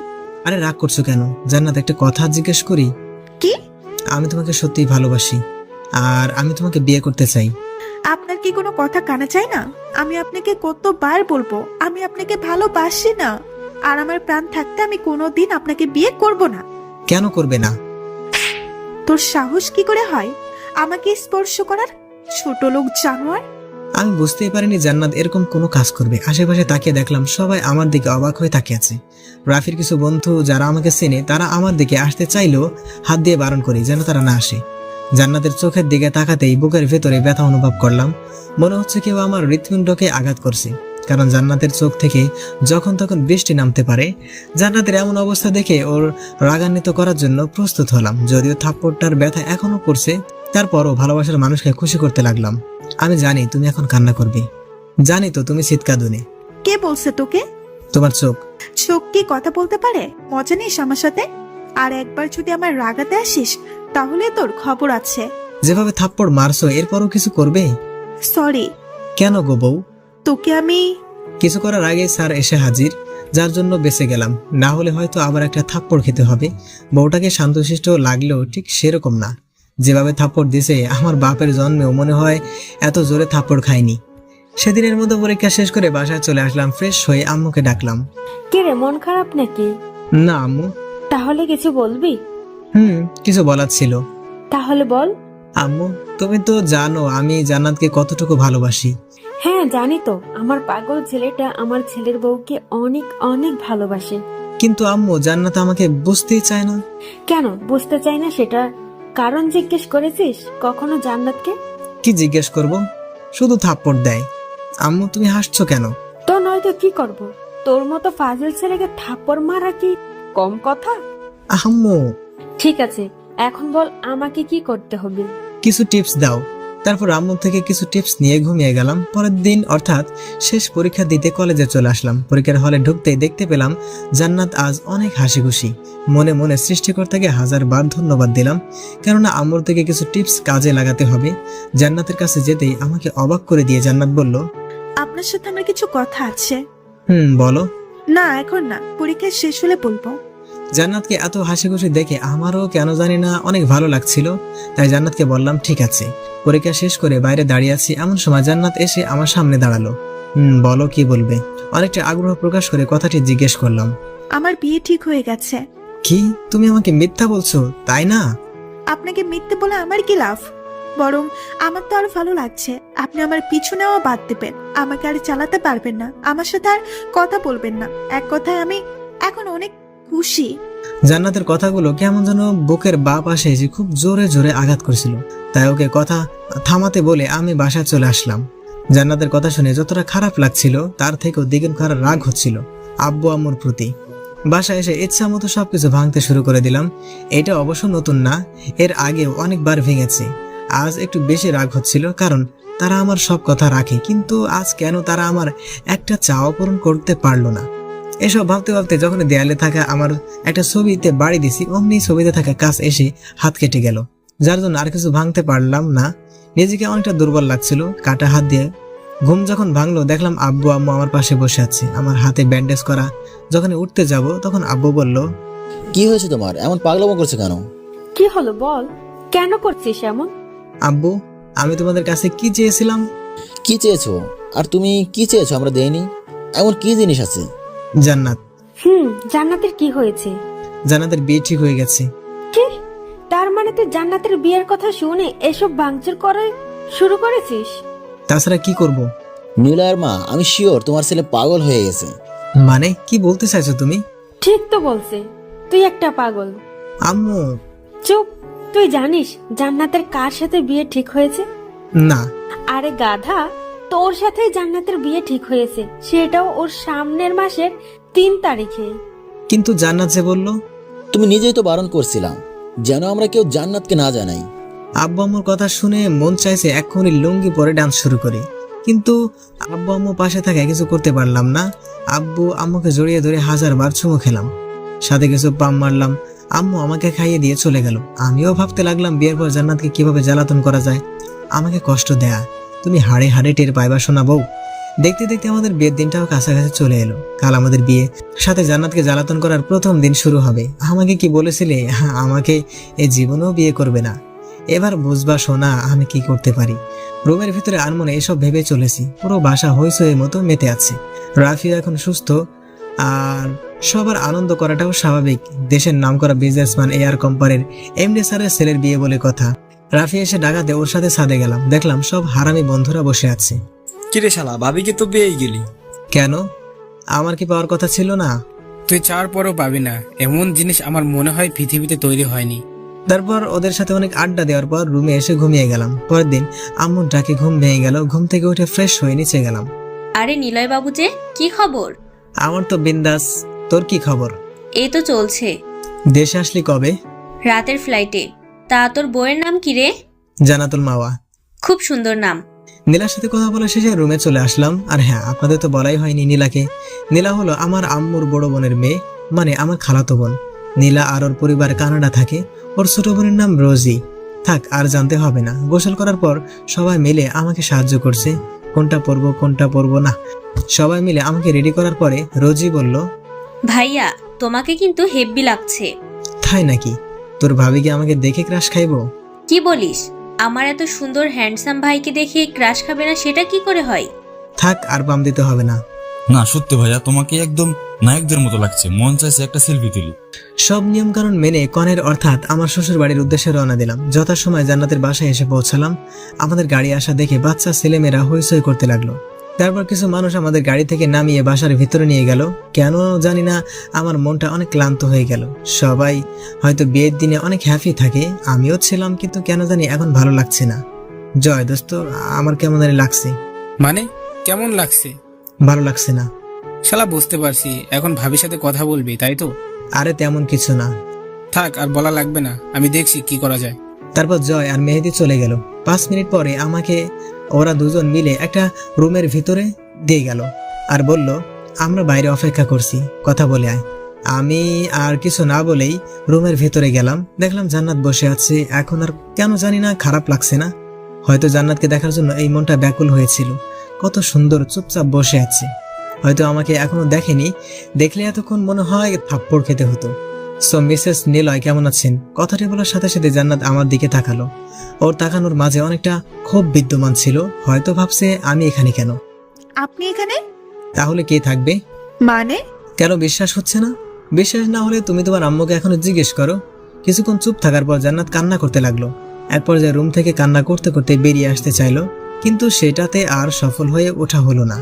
আরে রাগ করছো কেন? জান্নাত, একটা কথা জিজ্ঞেস করি? কি? আমি তোমাকে সত্যিই ভালোবাসি, আর আমি তোমাকে বিয়ে করতে চাই। আপনার কি কোনো কথা কানে চাই না? আমি আপনাকে কতবার বলবো আমি আপনাকে ভালোবাসি না, আর আমার প্রাণ থাকতে আমি কোনোদিন আপনাকে বিয়ে করব না। কেন করবে না? তোর সাহস কি করে হয় আমাকে স্পর্শ করার, ছোট লোক জানোয়ার? আমি বুঝতেই পারিনি জান্নাত এরকম কোনো কাজ করবে। আশেপাশে তাকিয়ে দেখলাম সবাই আমার দিকে অবাক হয়ে তাকিয়ে আছে। রাফির কিছু বন্ধু যারা আমাকে চেনে তারা আমার দিকে আসতে চাইলেও হাত দিয়ে বারণ করি যেন তারা না আসে। জান্নাতের চোখের দিকে তাকাতেই বুকের ভেতরে ব্যথা অনুভব করলাম। মনে হচ্ছে কেউ আমার হৃৎপিণ্ডকে আঘাত করছে, কারণ জান্নাতের চোখ থেকে যখন তখন বৃষ্টি নামতে পারে। জান্নাতের এমন অবস্থা দেখে ওর রাগান্বিত করার জন্য প্রস্তুত হলাম। যদিও থাপ্পড়টার ব্যথা এখনো পড়ছে, তারপরও ভালোবাসার মানুষকে খুশি করতে লাগলাম। আমি জানি তুমি এখন কান্না করবে, জানি তো তুমি চিৎকার দুনে। কে বলছে তোকে? তোমার চোখ। চোখ কি কথা বলতে পারে? মজা নিস আমার সাথে? আর একবার যদি আমার রাগাতে আসিস তাহলে তোর খবর আছে। যেভাবে থাপ্পড় মারছো এরপরও কিছু করবে? সরি। কেন গো বউ? তোকে আমি কিছু করার আগে স্যার এসে হাজির, যার জন্য বেঁচে গেলাম। না হলে হয়তো আবার একটা থাপ্পড় খেতে হবে। বউটাকে শান্তশিষ্ট লাগলেও ঠিক সেরকম না। যেভাবে থাপ্পড় দিছে আমার বাপের জন্মেও মনে হয় এত জোরে থাপ্পড় খাইনি। সেদিনের মতো পরীক্ষা শেষ করে বাসায় চলে আসলাম। ফ্রেশ হয়ে আম্মুকে ডাকলাম। কে রে, মন খারাপ নাকি? না আম্মু। তাহলে কিছু বলবি? কিছু বলার ছিল। তাহলে বল। আম্মু, তুমি তো জানো আমি জান্নাতকে কতটুকু ভালোবাসি। হ্যাঁ জানি তো, আমার পাগল ছেলেটা আমার ছেলের বউকে অনেক অনেক ভালোবাসে। কিন্তু আম্মু, জান্নাত আমাকে বুঝতেই চায় না। কেন বুঝতে চাই না সেটা কারণ জিজ্ঞেস করেছিস কখনো জান্নাতকে? কি জিজ্ঞেস করব? শুধু থাপ্পড় দেয়। আম্মু, তুমি হাসছো কেন? তো নয়তো কি করব? তোর মতো ফাজিল ছেলেকে থাপ্পড় মারা কি কম কথা? আম্মু। ঠিক আছে, এখন বল আমাকে কি করতে হবে? কিছু টিপস দাও। তারপর আম্মু থেকে কিছু টিপস নিয়ে ঘুমিয়ে গেলাম। পরের দিন অর্থাৎ শেষ পরীক্ষা দিতে কলেজে চলে আসলাম। পরীক্ষার হলে ঢুকতেই দেখতে পেলাম জান্নাত আজ অনেক হাসি খুশি। মনে মনে সৃষ্টিকর্তাকে 1000বার ধন্যবাদ দিলাম, কেননা আম্মুর থেকে কিছু টিপস কাজে লাগাতে হবে। জান্নাতের কাছে যেতেই আমাকে অবাক করে দিয়ে জান্নাত বলল, আপনার সাথে আমার কিছু কথা আছে। বলো। না এখন না, পরীক্ষা শেষ হলে বলবো। জান্নাতকে এত হাসি খুশি দেখে আমারও কেন জানি না অনেক ভালো লাগছিল। তাই জান্নাতকে বললাম ঠিক আছে। পরীক্ষা শেষ করে বাইরে দাঁড়িয়ে আছি, এমন সময় জান্নাত এসে আমার সামনে দাঁড়ালো। বলো, কি বলবে? অনেকটা আগ্রহ প্রকাশ করে কথাটি জিজ্ঞেস করলাম। আমার বিয়ে ঠিক হয়ে গেছে। কি? তুমি আমাকে মিথ্যা বলছো, তাই না? আপনাকে মিথ্যে বলে আমার কি লাভ? বরং আমার তো আরো ভালো লাগছে। আপনি আমার পিছু নেওয়া বাদ দেবেন, আমাকে আর চালাতে পারবেন না, আমার সাথে আর কথা বলবেন না। এক কথায় আমি এখন অনেক খুশি। জান্নাতের কথাগুলো কেমন যেন বুকের বাঁ পাশে এসে খুব জোরে জোরে আঘাত করছিল। তাই ওকে কথা থামাতে বলে আমি বাসায় চলে আসলাম। জান্নাতের কথা শুনে যতটা খারাপ লাগছিল তার থেকেও দ্বিগুণ খারাপ রাগ হচ্ছিল আব্বু আম্মুর প্রতি। বাসায় এসে ইচ্ছা মতো সবকিছু ভাঙতে শুরু করে দিলাম। এটা অবশ্য নতুন না, এর আগেও অনেকবার ভেঙেছি। আজ একটু বেশি রাগ হচ্ছিল, কারণ তারা আমার সব কথা রাখে, কিন্তু আজ কেন তারা আমার একটা চাওয়া পূরণ করতে পারলো না। এসব ভাবতে ভাবতে যখন দেয়ালে থাকা আমার একটা ছবিতে বাড়ি দিছি, অমনি ছবিতে থাকা কাজ এসে হাত কেটে গেল, যার জন্য আর কিছু ভাঙতে পারলাম না। নিজেকে অনেকটা দুর্বল লাগছিল। কাটা হাত দিয়ে ঘুম যখন ভাঙলো, দেখলাম আব্বু আম্মু আমার পাশে বসে আছে, আমার হাতে ব্যান্ডেজ করা। যখন উঠতে যাব তখন আব্বু বলল, কি হয়েছে তোমার, এমন পাগলামো করছে কেন? কি হলো বল, কেন করছিস এমন? আব্বু, আমি তোমাদের কাছে কি চেয়েছিলাম? কি চেয়েছো? আর তুমি কি চেয়েছো আমরা দেইনি? এমন কি জিনিস আছে? জান্নাত। জান্নাতের কি হয়েছে? জান্নাতের বিয়ে ঠিক হয়ে গেছে। কি? তার মানে তুই জান্নাতের বিয়ের কথা শুনে এসব ভাঙচুর করে শুরু করেছিস? তাছাড়া কি করব? নীলয়ের মা, আমি শিওর তোমার ছেলে পাগল হয়ে গেছে। মানে কি বলতে চাইছো তুমি? ঠিক তো বলছে, তুই একটা পাগল। আম্মু। চুপ। তুই জানিস জান্নাতের কার সাথে বিয়ে ঠিক হয়েছে? না। আরে গাধা, তোর সাথেই জান্নাতের বিয়ে ঠিক হয়েছে, সেটাও ওর সামনের মাসের 3 তারিখে। কিন্তু জান্নাত যে বলল। তুমি নিজেই তো বারণ করছিলাম যেন আমরা কেউ জান্নাতকে না জানাই। আব্বু আম্মুর কথা শুনে মন চাইছে এক্ষুনি লুঙ্গি পরে ডান্স শুরু করি, কিন্তু আব্বু আম্মু পাশে থাকা কিছু করতে পারলাম না। আব্বু আম্মুকে জড়িয়ে ধরে 1000বার চুমু খেলাম, সাথে কিছু পাম মারলাম। আম্মু আমাকে খাইয়ে দিয়ে চলে গেল। আমিও ভাবতে লাগলাম বিয়ের পর জান্নাতকে কিভাবে জ্বালাতন করা যায়, আমাকে কষ্ট দেয়া তুমি হাড়ে হাড়ে টের পাইবা শোনা বউ। দেখতে দেখতে আমাদের বিয়ের দিনটাও কাছাকাছি চলে এলো। কাল আমাদের বিয়ে, সাথে জান্নাতকে জ্বালাতন করার প্রথম দিন শুরু হবে। আমাকে কি বলেছিলে আমাকে এ জীবনেও বিয়ে করবে না? এবার বুঝবা শোনা আমি কি করতে পারি। রুমের ভিতরে আনমনে এসব ভেবে চলেছি। পুরো বাসা হইচই মতো মেতে আছে। রাফিও এখন সুস্থ, আর সবার আনন্দ করাটাও স্বাভাবিক। দেশের নামকরা বিজনেসম্যান এয়ার কোম্পানির এমডি স্যারের ছেলের বিয়ে বলে কথা। রাফি এসে ডাকাতে ওর সাথে ছাদে গেলাম, দেখলাম সব হারামি বন্ধুরা বসে আছে। কিরে শালা, ভাবিকে তো পেয়েই গেলি। কেন, আমার কি পাওয়ার কথা ছিল না? তুই চাওয়ার পরও পাবি না, এমন জিনিস আমার মনে হয় পৃথিবীতে তৈরি হয়নি। তারপর ওদের সাথে অনেক আড্ডা দেওয়ার পর রুমে এসে ঘুমিয়ে গেলাম। পরের দিন আম্মুর ডাকে ঘুম ভেঙে গেল। ঘুম থেকে উঠে ফ্রেশ হয়ে নিচে গেলাম। আরে নিলয় বাবু যে, কি খবর? আমার তো বিন্দাস, তোর কি খবর? এই তো চলছে। দেশে আসলি কবে? রাতের ফ্লাইটে। তা তোর বউয়ের নাম কি রে? জান্নাতুল মাওয়া। খুব সুন্দর নাম। নীলার সাথে কথা বলে শেষে রুমে চলে আসলাম। আর হ্যাঁ, আপনাদের তো বলাই হয়নি নীলাকে। নীলা হলো আমার আম্মুর বড় বোনের মেয়ে, মানে আমার খালাতো বোন। নীলা আর ওর পরিবার কানাডা থাকে। ওর ছোট বোনের নাম রোজি। থাক, আর জানতে হবে না। গোসল করার পর সবাই মিলে আমাকে সাহায্য করছে, কোনটা পরবো না। সবাই মিলে আমাকে রেডি করার পরে রোজি বলল, ভাইয়া তোমাকে কিন্তু হেব্বি লাগছে। তাই নাকি? তোর ভাবি কি আমাকে দেখে ক্রাশ খাইবো? কি বলিস? আমার এত সুন্দর হ্যান্ডসাম ভাইকে দেখে ক্রাশ খাবে না, সেটা কি করে হয়? থাক, আর পাম দিতে হবে না। না সত্যি ভাইয়া, তোমাকে একদম নায়কদের মতো লাগছে, মন চাইছে একটা সেলফি তুলি। সব নিয়ম কানুন মেনে কনের অর্থাৎ আমার শ্বশুর বাড়ির উদ্দেশ্যে রওনা দিলাম। যথাসময় জান্নাতের বাসায় এসে পৌঁছালাম। আমাদের গাড়ি আসা দেখে বাচ্চা ছেলেমেয়েরা হইচই করতে লাগলো। তারপর কিছু মানুষ আমাদের গাড়ি থেকে নামিয়ে বাসার ভিতরে নিয়ে গেল। কেন জানি না আমার মনটা অনেক ক্লান্ত হয়ে গেল। সবাই হয়তো বিয়ের দিনে অনেক হ্যাপি থাকে, আমিও ছিলাম, কিন্তু কেন জানি এখন ভালো লাগছে না। জয় দোস্ত, আমার কেমন জানি লাগছে। মানে কেমন লাগছে? ভালো লাগছে না। শালা বুঝতে পারছি, এখন ভাবির সাথে কথা বলবি তাই তো? আরে তেমন কিছু না। থাক, আর বলা লাগবে না, আমি দেখছি কি করা যায়। তারপর জয় আর মেহেদি চলে গেল। 5 মিনিট পরে আমাকে ওরা দুজন মিলে একটা রুমের ভিতরে দিয়ে গেল আর বলল, আমরা বাইরে অপেক্ষা করছি, কথা বলে আয়। আমি আর কিছু না বলেই রুমের ভিতরে গেলাম। দেখলাম জান্নাত বসে আছে। এখন আর কেন জানি না খারাপ লাগছে না। হয়তো জান্নাতকে দেখার জন্য এই মনটা ব্যাকুল হয়েছিল। কত সুন্দর চুপচাপ বসে আছে। হয়তো আমাকে এখনো দেখেনি, দেখলে এতক্ষণ মনে হয় থাপ্পড় খেতে হতো। সো মিসেস নিলয় কেমন আছেন? কথাটি বলার সাথে সাথে জান্নাত আমার দিকে তাকালো। ওর তাকানোর মাঝে অনেকটা ক্ষোভ বিদ্যমান ছিল। হয়তো ভাবছে আমি এখানে কেন। আপনি এখানে? তাহলে কে থাকবে? মানে? কেন বিশ্বাস হচ্ছে না? বিশ্বাস না হলে তুমি তোমার আম্মুকে এখনো জিজ্ঞেস করো। কিছুক্ষণ চুপ থাকার পর জান্নাত কান্না করতে লাগলো। এক পর্যায়ে রুম থেকে কান্না করতে করতে বেরিয়ে আসতে চাইলো, কিন্তু সেটাতে আর সফল হয়ে ওঠা হলো না।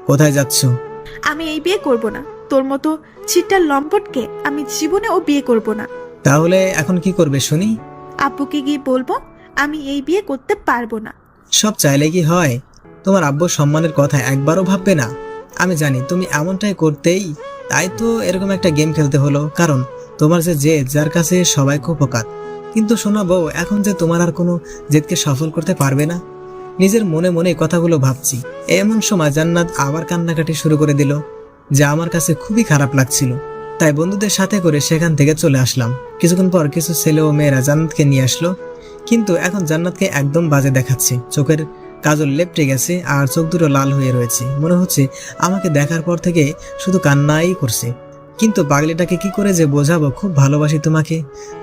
কোথায় যাচ্ছ? আমি এই বিয়ে করব না। তোর মতো চিট্টার লম্পটকে আমি জীবনে ও বিয়ে করব না। তাহলে এখন কি করবে শুনি? আব্বুকে গিয়ে বলবো আমি এই বিয়ে করতে পারবো না। সব চাইলে কি হয়? তোমার আব্বুর সম্মানের কথা একবারও ভাববে না? আমি জানি তুমি এমনটাই করতেই, তাই তো এরকম একটা গেম খেলতে হলো, কারণ তোমার যে জেদ যার কাছে সবাই খুব অকাত। কিন্তু শোনা বউ, এখন যে তোমার আর কোনো জেদকে সফল করতে পারবে না। নিজের মনে মনে কথাগুলো ভাবছি, এমন সময় জান্নাত আবার কান্নাকাটি শুরু করে দিল, যা আমার কাছে খুবই খারাপ লাগছিল। তাই বন্ধুদের সাথে করে সেখান থেকে চলে আসলাম। কিছুক্ষণ পর কিছু ছেলে ও মেয়েরা জান্নাতকে নিয়ে আসলো, কিন্তু এখন জান্নাতকে একদম বাজে দেখাচ্ছে। চোখের কাজল লেপটে গেছে আর চোখ দুটো লাল হয়ে রয়েছে, মনে হচ্ছে আমাকে দেখার পর থেকে শুধু কান্নাই করছে। কিন্তু পাগলিটাকে কি করে যে বোঝাবো খুব ভালোবাসি তোমাকে।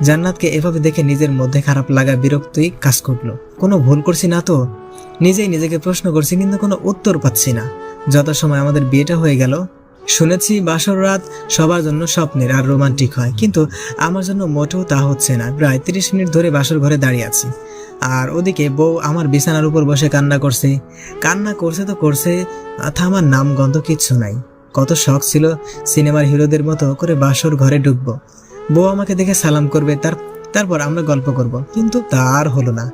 জান্নাতকে এভাবে দেখে নিজের মধ্যে খারাপ লাগা, বিরক্তই কাজ করলো। কোনো ভুল করছি না তো? নিজেই নিজেকে প্রশ্ন করছি, কিন্তু কোনো উত্তর পাচ্ছি না। যথাসময় আমাদের বিয়েটা হয়ে গেল। শুনেছি বাসর রাত সবার জন্য স্বপ্নের আর রোমান্টিক হয়, কিন্তু আমার জন্য মোটেও তা হচ্ছে না। প্রায় 30 মিনিট ধরে বাসর ঘরে দাঁড়িয়ে আছি, আর ওদিকে বউ আমার বিছানার উপর বসে কান্না করছে। কান্না করছে তো করছে, থামার নাম গন্ধ কিচ্ছু নাই। কত শখ ছিল সিনেমার হিরোদের মতো করে বাসর ঘরে ঢুকবো, বউ আমাকে দেখে সালাম করবে, তারপর আমরা গল্প করব, কিন্তু তার হলো না।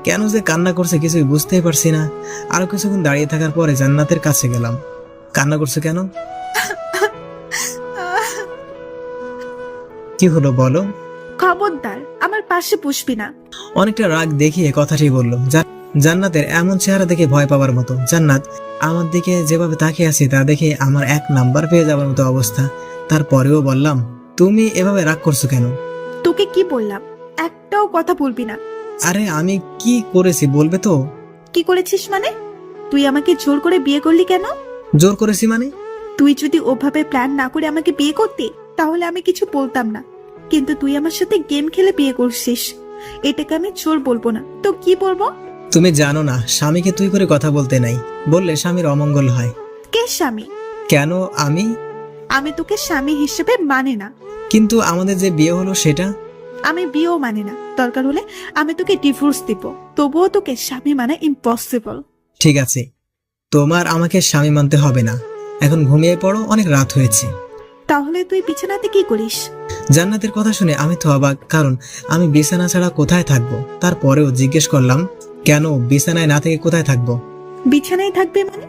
কেন যে কান্না করছে কিছুই বুঝতেই পারছি না। আরো কিছুক্ষণ দাঁড়িয়ে থাকার পরে জান্নাতের কাছে গেলাম। কান্না করছে কেন? কি হলো বলো? খবরদার আমার পাশে পুষবি না। অনেকটা রাগ দেখিয়ে কথাটি বলল। জান্নাতের এমন চেহারা দেখে ভয় পাওয়ার মতো। জান্নাত আমার দিকে যেভাবে তাকিয়ে আছে তা দেখে আমার 1 নাম্বার পেয়ে যাওয়ার মতো অবস্থা। তারপরেও বললাম, তুমি এভাবে রাগ করছো কেন? তোকে কি বললাম? একটাও কথা বলবি না। আরে আমি কি করেছি বলবে তো? কি করেছিস মানে? তুই আমাকে জোর করে বিয়ে করলি কেন? জোর করেছি মানে? তুই যদি ওভাবে প্ল্যান না করে আমাকে বিয়ে করতি তাহলে আমি কিছু বলতাম না, কিন্তু তুই আমার সাথে গেম খেলে বিয়ে করছিস, এটাকে আমি জোর বলবো না তো কি বলবো? তুমি জানো না স্বামীকে তুই করে কথা বলতে নাই, বললে স্বামীর অমঙ্গল হয়। কে স্বামী? কেন আমি? আমি তোকে স্বামী হিসেবে মানে না। কিন্তু আমাদের যে বিয়ে হলো সেটা? আমি বিয়েও মানে না। দরকার হলে আমি তোকে ডিভোর্স দিব, তবুও তোকে স্বামী মানে ইম্পসিবল। ঠিক আছে, তোমার আমাকে স্বামী মানতে হবে না। এখন ঘুমিয়ে পড়ো, অনেক রাত হয়েছে। তাহলে তুই বিছানাতে কি করিস? জান্নাতের কথা শুনে আমি তো অবাক, কারণ আমি বিছানা ছাড়া কোথায় থাকবো। তারপরেও জিজ্ঞেস করলাম, কেন বিছানায় না থেকে কোথায় থাকবো? বিছানায় থাকবে মানে?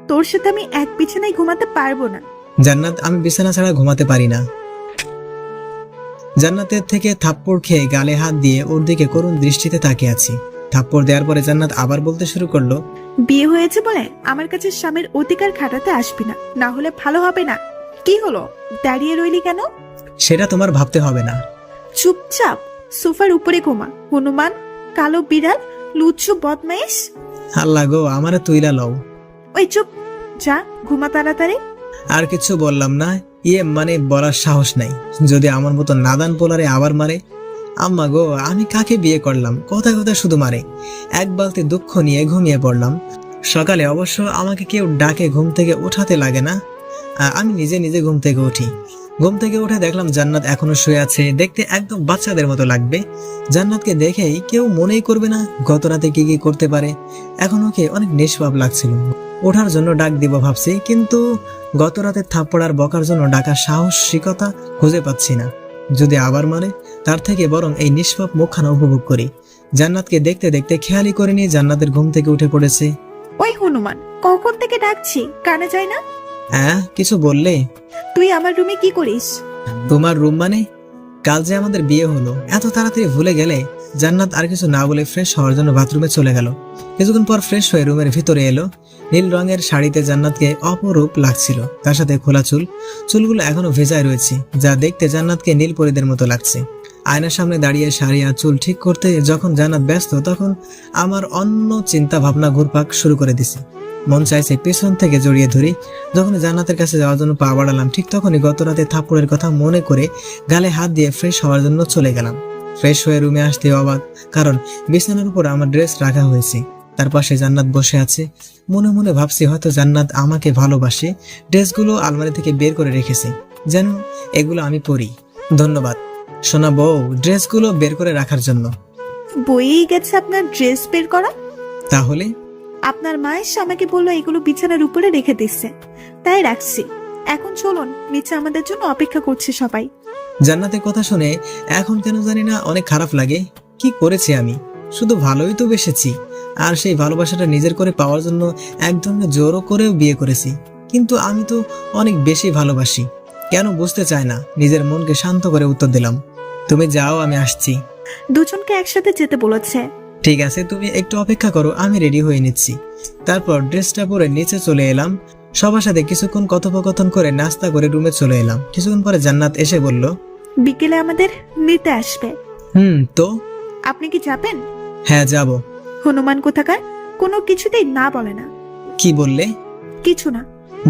তোর সাথে আমি এক বিছানায় ঘুমাতে পারবো না। জান্নাত, আমি বিছানা ছাড়া ঘুমাতে পারি না। জান্নাতের থেকে থাপ্পড় খেয়ে গালে হাত দিয়ে ওর দিকে করুণ দৃষ্টিতে তাকিয়ে আছি। থাপ্পড় দেওয়ার পরে জান্নাত আবার বলতে শুরু করলো, বিয়ে হয়েছে বলে আমার কাছে স্বামীর অধিকার খাটাতে আসবি না, না হলে ভালো হবে না। কি হলো, দাঁড়িয়ে রইলি কেন? সেটা তোমার ভাবতে হবে না। চুপচাপ সোফার উপরে ঘুমা, হনুমান, কালো বিড়াল, লুচ্ছু বদমাইশ। আল্লাহ গো, আমারে তুইলা লও। ওই চুপ, যা ঘুমা তাড়াতাড়ি। আর কিছু বললাম না, মানে বলার সাহস নাই। যদি আমার মতো নাদান পোলারে আবার মারে। আম্মা গো, আমি কাকে বিয়ে করলাম? কথায় কথায় শুধু মারে। এক বালতি দুঃখ নিয়ে ঘুমিয়ে পড়লাম। সকালে অবশ্য আমাকে কেউ ডাকে ঘুম থেকে ওঠাতে লাগে না, আমি নিজে নিজে ঘুম থেকে উঠি। ঘুম থেকে উঠে দেখলাম জান্নাত এখনো শুয়ে আছে। দেখতে একদম বাচ্চাদের মতো লাগবে। জান্নাতকে দেখেই কেউ মনেই করবে না গত রাতে কি কি করতে পারে। এখন ওকে অনেক নিষ্পাপ লাগছিল। ওঠার জন্য ডাক দিব ভাবছি, কিন্তু গত রাতে থাপ্পড় আর বকার জন্য ডাকার সাহসিকতা খুঁজে পাচ্ছি না। যদি আবার মারে, তার থেকে বরং এই নিষ্পাপ মুখখানা উপভোগ করি। জান্নাতকে দেখতে দেখতে খেয়ালই করিনি জান্নাতের ঘুম থেকে উঠে পড়েছে। ওই হনুমান, কখন থেকে ডাকছি, কানে যায় না? হ্যাঁ, কিছু বললে? তুই আমার রুমে কি করিস? তোমার রুম মানে? কাল যে আমাদের বিয়ে হলো, এত তাড়াতাড়ি ভুলে গেলে? জান্নাত আর কিছু না বলে ফ্রেশ হওয়ার জন্য বাথরুমে চলে গেল। কিছুক্ষণ পর ফ্রেশ হয়ে রুমের ভিতরে এলো। নীল রঙের শাড়িতে জান্নাতকে অপরূপ লাগছিল। তার সাথে খোলা চুলগুলো এখনো ভেজায় রয়েছে, যা দেখতে জান্নাতকে নীল পরীদের মতো লাগছে। আয়নার সামনে দাঁড়িয়ে শাড়ি আর চুল ঠিক করতে যখন জান্নাত ব্যস্ত, তখন আমার অন্য চিন্তা ভাবনা ঘুরপাক শুরু করে দিছে। মন চাইছে পেছন থেকে জড়িয়ে ধরি। যখন জান্নাতের কাছে যাওয়ার জন্য পা বাড়ালাম, ঠিক তখনই গত রাতে থাপ্পড়ের কথা মনে করে গালে হাত দিয়ে ফ্রেশ হওয়ার জন্য চলে গেলাম। ফ্রেশ হয়ে রুমে আসতে অবাক, কারণ বিছানার উপর আমার ড্রেস রাখা হয়েছে। তার পাশে জান্নাত বসে আছে। মনে মনে ভাবছি হয়তো জান্নাত আমাকে ভালোবাসে, ড্রেসগুলো আলমারি থেকে বের করে রেখেছে, যেন এগুলো আমি পরি। ধন্যবাদ সোনা বউ, ড্রেসগুলো বের করে রাখার জন্য। বইয়েই গেছে আপনার ড্রেস বের করা? তাহলে? আপনার মা এসে আমাকে বললো এগুলো বিছানার উপরে রেখে দিচ্ছে, তাই রাখছি। এখন চলুন, নিচে আমাদের জন্য অপেক্ষা করছে সবাই। জান্নাতের কথা শুনে এখন কেন জানি না অনেক খারাপ লাগে। কি করেছি আমি? শুধু ভালোই তো বেসেছি। আর সেই ভালোবাসাটা নিজের করে পাওয়ার জন্য এক ধরনের জোরও করেও বিয়ে করেছি। কিন্তু আমি তো অনেক বেশি ভালোবাসি, কেন বুঝতে চায় না। নিজের মনকে শান্ত করে উত্তর দিলাম, তুমি যাও, আমি আসছি। দুজনকে একসাথে যেতে বলেছে। ঠিক আছে, তুমি একটু অপেক্ষা করো, আমি রেডি হয়ে নিচ্ছি। তারপর ড্রেসটা পরে নিচে চলে এলাম। সবার সাথে কিছুক্ষণ কথোপকথন করে নাস্তা করে রুমে চলে এলাম। কিছুক্ষণ পরে জান্নাত এসে বলল, বিকেলে আমাদের নিতে আসবে। তো আপনি কি যাবেন? হ্যাঁ যাব। হনুমান কোথাকার কোনো কিছুতেই না বলে না। কি বললে? কিছু না।